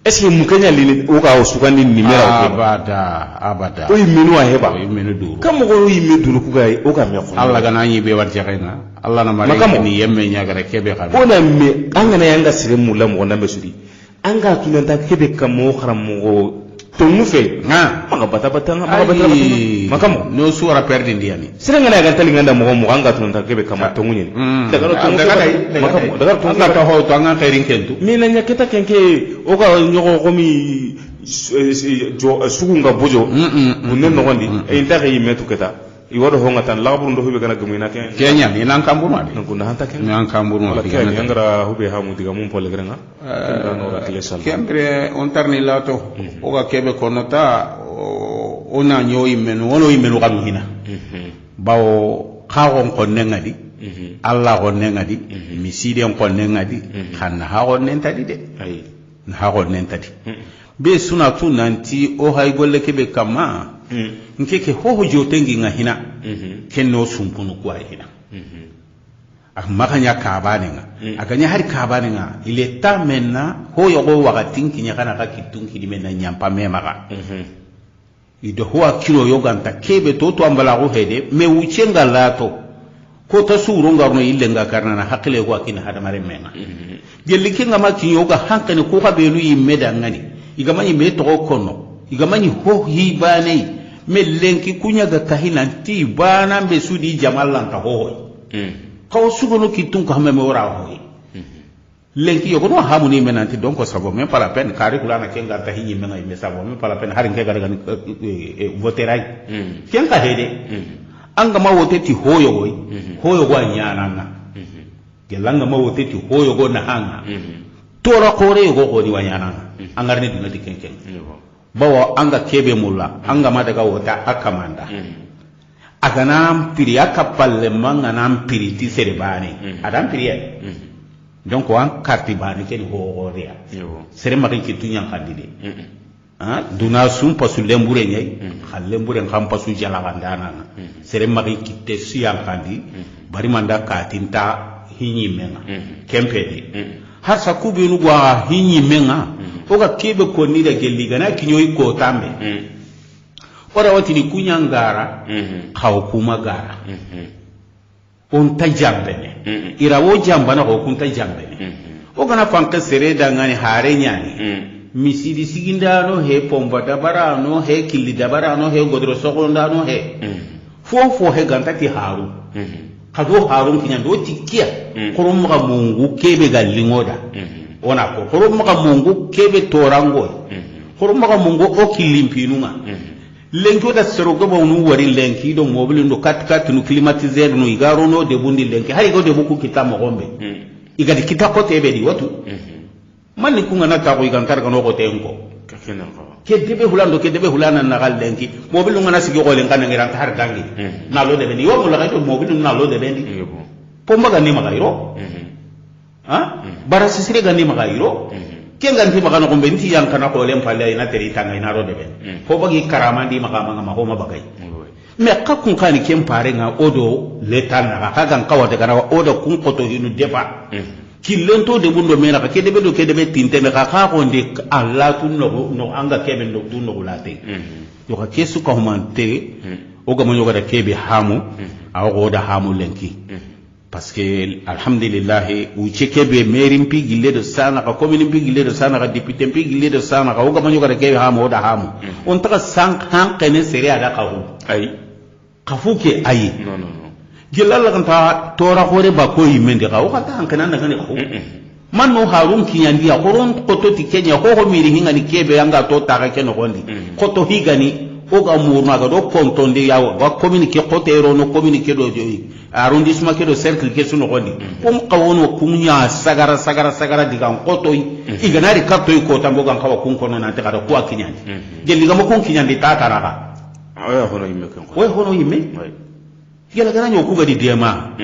est-ce que mu kanya lini o ka o sukandi ni mera ko abada o yimeno a heba o yimeno duru kam ko o yimeno duru ku ga o ka me ko Allah gana yi be warje kaina Allah na mare ni yemme nyagara kebe kan ona me angana yanga sire mulla mo na mesuri anga tunanta kebe kam mo kharam mo to mu fe maga bata makamo no suara perdi ndiani sire ngana ga tali nganda mo anga tunanta kebe kam to munye daga to makamo daga to anga to ho to anga khairin kentu mina nyaketa kenke o ga nyogo komi sugunga bojo bunen no gondi e intaka yimetu keta iwado honga tan laburu ndo hube kana gumina Kenya ni nan kamburu wadi nan kunna hanta ken nan kamburu wadi Kenya ngara hube hamu diga mum pole grenga no ga kile sal kembre on tarni lato o ga kebe konota ona nyoy menu wono yimenu kam hina bawo xaxon ko nengadi Allah ko nengadi miside ko nengadi xanna ha ko nentadi de ay ha ko nentadi be suna tu nanti o hay golle kebe kama nkeke hoho jotengi nga hina kenno sumpunu kwa hina makanya kabane nga akanya hari kabane nga ile ta menna ho yogo wakati kinya kana ka kitunki di menna nyampa memaga ido ho akilo yoga nta kebe to ambala go hede me uchenga lato ko ta suru ngarno ile nga karna na hakile ko akina hada mare menga gelli kinga makinyo ga hankane ko ka belu yimmeda ngani igama yimme to kono igamani ho hi bane me lenki kunya ga kahinanti bana be sudi jamallan ta ho kaw sugono kitun ko hamme wora ho lenki yogo no hamuni menanti donc ça vaut même pas la peine kari kula na kenga ta hinyi menga me ça vaut même pas la peine harin ke garaga voterai kenga hede anga ma woteti hoyo goy hoyo go nyana gelanga ma woteti hoyo go na hanga tora kore go go ni wanyana angarne dinga dikenken bawo anga kebe mulla anga ma daga wota akamanda agana piri akapalle manga nam piri ti serebani adam piri donc wan karti bani ken ho ria sere ma ki tunya kandide duna sum pasu lembure nyai lembure ngam pasu jala bandana sere ma ki te siyan kandi bari manda ka tinta hinyi menga kempedi har sakubi nu gwa hinyi menga oga kebe ko ni da gelli gana kinyoyi ko tambe ora wati ni kunya ngara kaw kuma gara on ta jambene ira wo jambana ko kun ta jambene o gana fanka sere da ngani hare nyani misidi siginda no he pomba da barano he killi da barano he godro sogonda no he fo he ganta ti haru kado harun kinya do tikia korum ga mungu kebe galingoda ona ko korum ga mungu kebe torango korum ga mungu o kilimpinuma lenki da sero go bonu wari lenki do mobile ndo kat no climatiser no igaro no de bundi lenki hari go de buku kitamo gombe igadi kitako tebe di watu manni kunga na ta ko igantar no ko tenko kakena ko ke debe hulana na gal lenki mobile ngana sigi ko lenka ngira har gangi na lo de beni yo mo la ko mobile na lo de beni pomba ga ni magairo bara sisire ga ni magairo kenga nti magano ko benti yang kana ko lem palle ina teri tanga ina ro de ben ko bagi karama ndi magama ma ko mabagai me kakun kani kem pare nga odo letan na ka gan kawade kana odo kun ko to hinu defa kilento de bundo mena ka kede be do kede be tinte me ka ko ndi Allah tun no anga kebe no tun no late yo ka kesu ko humante o ga mo yo ga kebe hamu awo da hamu lenki parce que alhamdulillah u chekebe merim pigile de sana ka commune pigile de sana ka député pigile de sana ka o ga manyo ka kebe hamu da hamu on ta sank han kene sere ada ka hu ay kafuke ay no gelalla kan ta tora hore ba ko yimende ka o ka ta han kana na kan ko man no harun kinyandi ya koron ko to ti kenya ko miri hinga ni kebe anga to ta ka keno gondi ko to higani o ga murna ga do kontonde ya wa communique ko tero no communique do joyi arrondissement ke do cercle ke suno gondi kum qawono kunya sagara diga ko to iganari kapto ko tambo gan kawa kun kono na ta kada ko akinyandi gelli ga mo kun kinyandi ta taraka aya hono yimme kan ko hono yimme gela gana nyoku ga di dema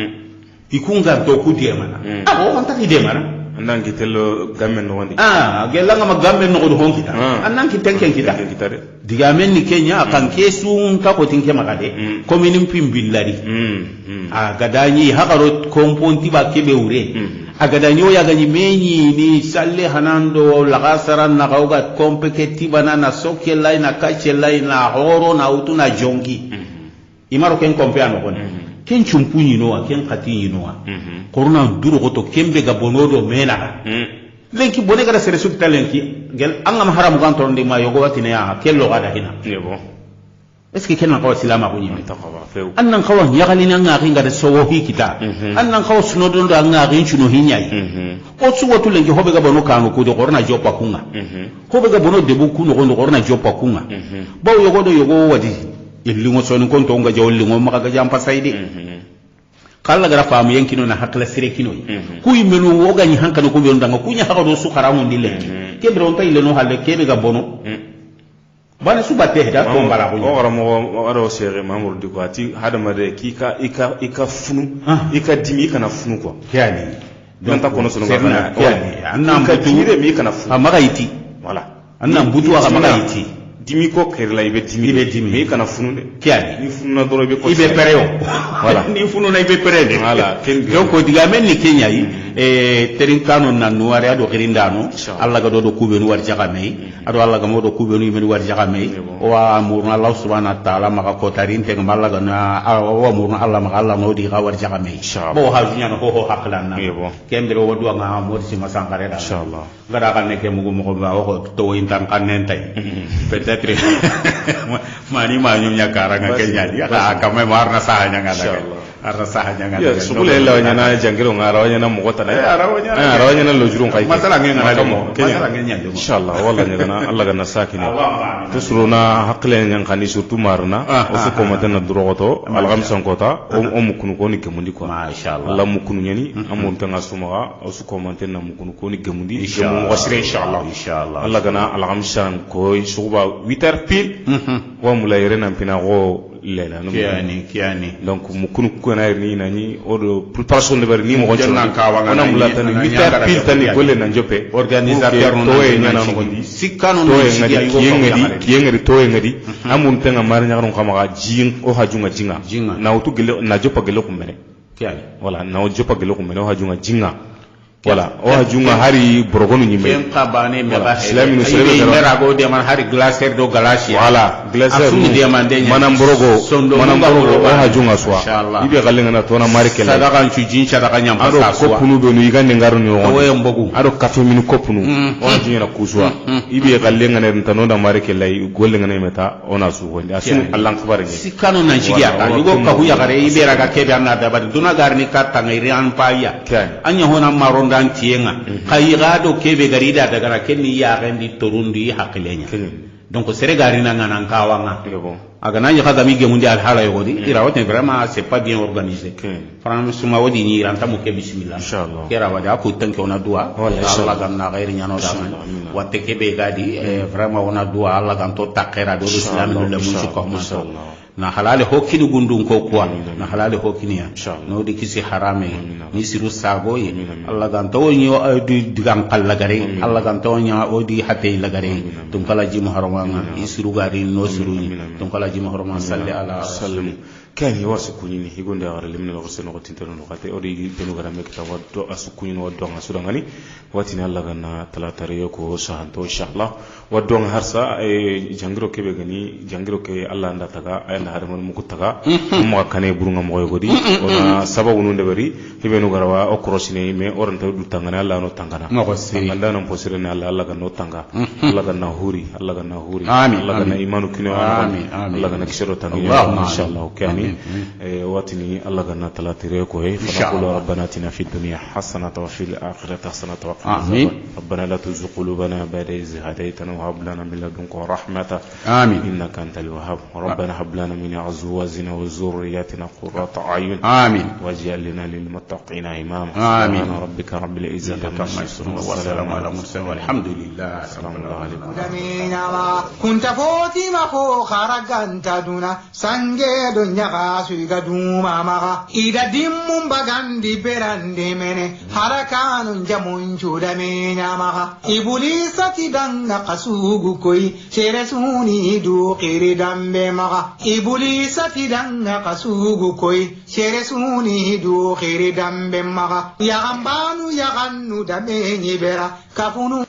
ikunga to ku dema na on ta di dema na annan ki tello gamen no wandi gella nga magamen no do honkita annan ki tenken kita diga men ni kenya kan kesu ka ko tinke magade kominin pimbillari gadani hakaro komponti ba kebe ure agadani o ya gani menyi ni salle hanando lagasaran na gauga kompeketi banana soke line na kache line na horo na utuna jongi imaro ken kompeano kon ken chumpunyi no ken khatinyi no korona duro goto kembe ga bonodo mena lenki bone gara sere sukta lenki gel angam haram gan tonde ma yogo watine ya kello gada hina yebo est ce que ken ko silama ko nyimi taqwa few annan kawa nyagali na ngari ngada sowo hikita annan kawa suno do ndo ngari chuno hinyai o suwotu lenki hobe ga bono kanu ko do korona joppa kunga hobe ga bono debu kuno ko do korona joppa kunga bawo yogo do yogo wadi illingo sonu kon to nga jawlingo maka ga jampa sayde kala gara faamu yankino na hakla sire kino ku yimenu wo gani hankano ko bion danga kunya hakado su kharamu ndile kebre on tay leno halle kebe ga bono bana su batte da ko mbara ko o gara mo waro sere mamour di ko ati hadama de ika funu ika dimi kana funu ko yani don ta kono sunu ngana yani anna mbutu mi kana funu amaga iti voilà anna mbutu wa amaga iti dimi ko kerla ibe dimi mi kana funu de kiani ni funu na doro be ko ibe pereo voilà ni funu na ibe perede voilà donc diga men ni kenya yi terinkano na nuare ado girindano Allah ga do kubenu war jagamei ado Allah ga modo kubenu men war jagamei wa murna Allah subhanahu wa ta'ala maka kotarin te ngalla ga na wa murna Allah maka Allah no di ga war jagamei bo hajunya no ho haklan na kembere wo do nga mo si masangare da inshallah ngada kan ne ke mugo ba ko to intan kan nentai peut-être mani manyum nya karanga kenya dia kame marna sahanya ngada arna sahanya ngada ya subule la nyana jangiro ngara wanyana mugota na rawanyana lojurun kai masala ngena mo masala ngenya inshallah wallahi ngana Allah ganna sakine tusruna haqlen nyang khani surtout marna o su ko matana drogoto algam sankota o mukunu ko ni gemundi ko mashallah Allah mukunu nyani amon tanga sumaga o su ko matana mukunu ko ni gemundi gemu wasire inshallah Allah gana algam san ko suba 8h pile wa mulayre nan pina go lela no kiani donc mukunu ko na ni nani o do préparation de ber ni mo jonna ka wa ngana mulatan 8h pile tani golle nan jope organisateur no nyana no gondi sikano no yengedi to yengedi amun tanga mar nyaron kama jing o hajunga jinga na utu gele na jopa gele kumene kiani wala na jopa gele kumene o hajunga jinga wala o hajunga hari borogonu nyime kem kabane me ba islami no sele mera go de man hari glacier do galaxia wala glacier manam borogo o hajunga swa ibe galenga na tona marikela sadaka nchujin sadaka nyam ado kopunu do no igande ngaro ni o mbogu ado kafe min kopunu o hajunga na kuswa ibe galenga na ntano da marikela golenga na meta ona su wonde asun Allah khabar ni sikano na njigia ta yugo ka huya gare ibe raga kebe anna da bad duna garni katta ngai an paya anya hona maronda tienga kayigado kebe garida daga na kenni ya gandi torundi hakilenya donc sere garina ngana kawanga aga nanya kaga mige mundi al hala yogodi ira wote vraiment c'est pas bien organisé franchement wodi ni ranta mo ke bismillah inshallah kera wada ko tanke ona dua Allah ganna gairi nyano da watte kebe gadi vraiment ona dua Allah ganto takera do islam no le mun ko ma na halale hokini gundun ko kuwa na halale hokini ya no de kisi harame ni siru sago ye Allah ganto ni o digan kallagare Allah ganto nya o di hate lagare dum kala ji muharrama ni siru gari no siru ni dum kala ji muharrama salli ala sallam كان يواسكوني يقول ده غير من الغسل نقطة تنتظرون وقتي أوري بينو غير مكتا ودو أسكوني ودو عن غني واتني الله غنا ثلاثة ريوكو سهانتو إن شاء الله ودو عن هرسا جانغرو كي بغني جانغرو كي الله عند تجا عند هرمان مكتجا ما كان يبرون ما يقولي ونا سبب ونون دبري بينو غير أكروسيني مي أورن تودو تانغنا الله نو تانغنا الله نم بوسيرنا الله غنا تانغا الله غنا هوري الله غنا هوري الله غنا إيمانو كنوا الله غنا كسرو تانغا إن شاء الله كامي واتني الله غنا تلاتيريكو فنقول ربنا اتنا في الدنيا حسنة وفي الآخرة حسنة وقنا عذاب ربنا لا تزغ قلوبنا بعد إذ هديتنا وهب لنا من لدنك رحمة آمين إنك أنت الوهاب ربنا هب لنا من أزواجنا وذرياتنا قرة أعين آمين واجعلنا للمتقين إماما آمين ربك رب العزة عما يصفون والسلام على المرسلين والحمد لله السلام عليكم كنت فوتي ما فو خرجت دونا سانجي دنيا suiga duma maga ida dimmum bagandi berande mene harakanun jamun chuda menya maga ibulisati danna qasugu koi sheresuni du qiri dambe maga ibulisati danna qasugu koi sheresuni du qiri dambe maga ya gambanu ya gannu da menyi bera kafunu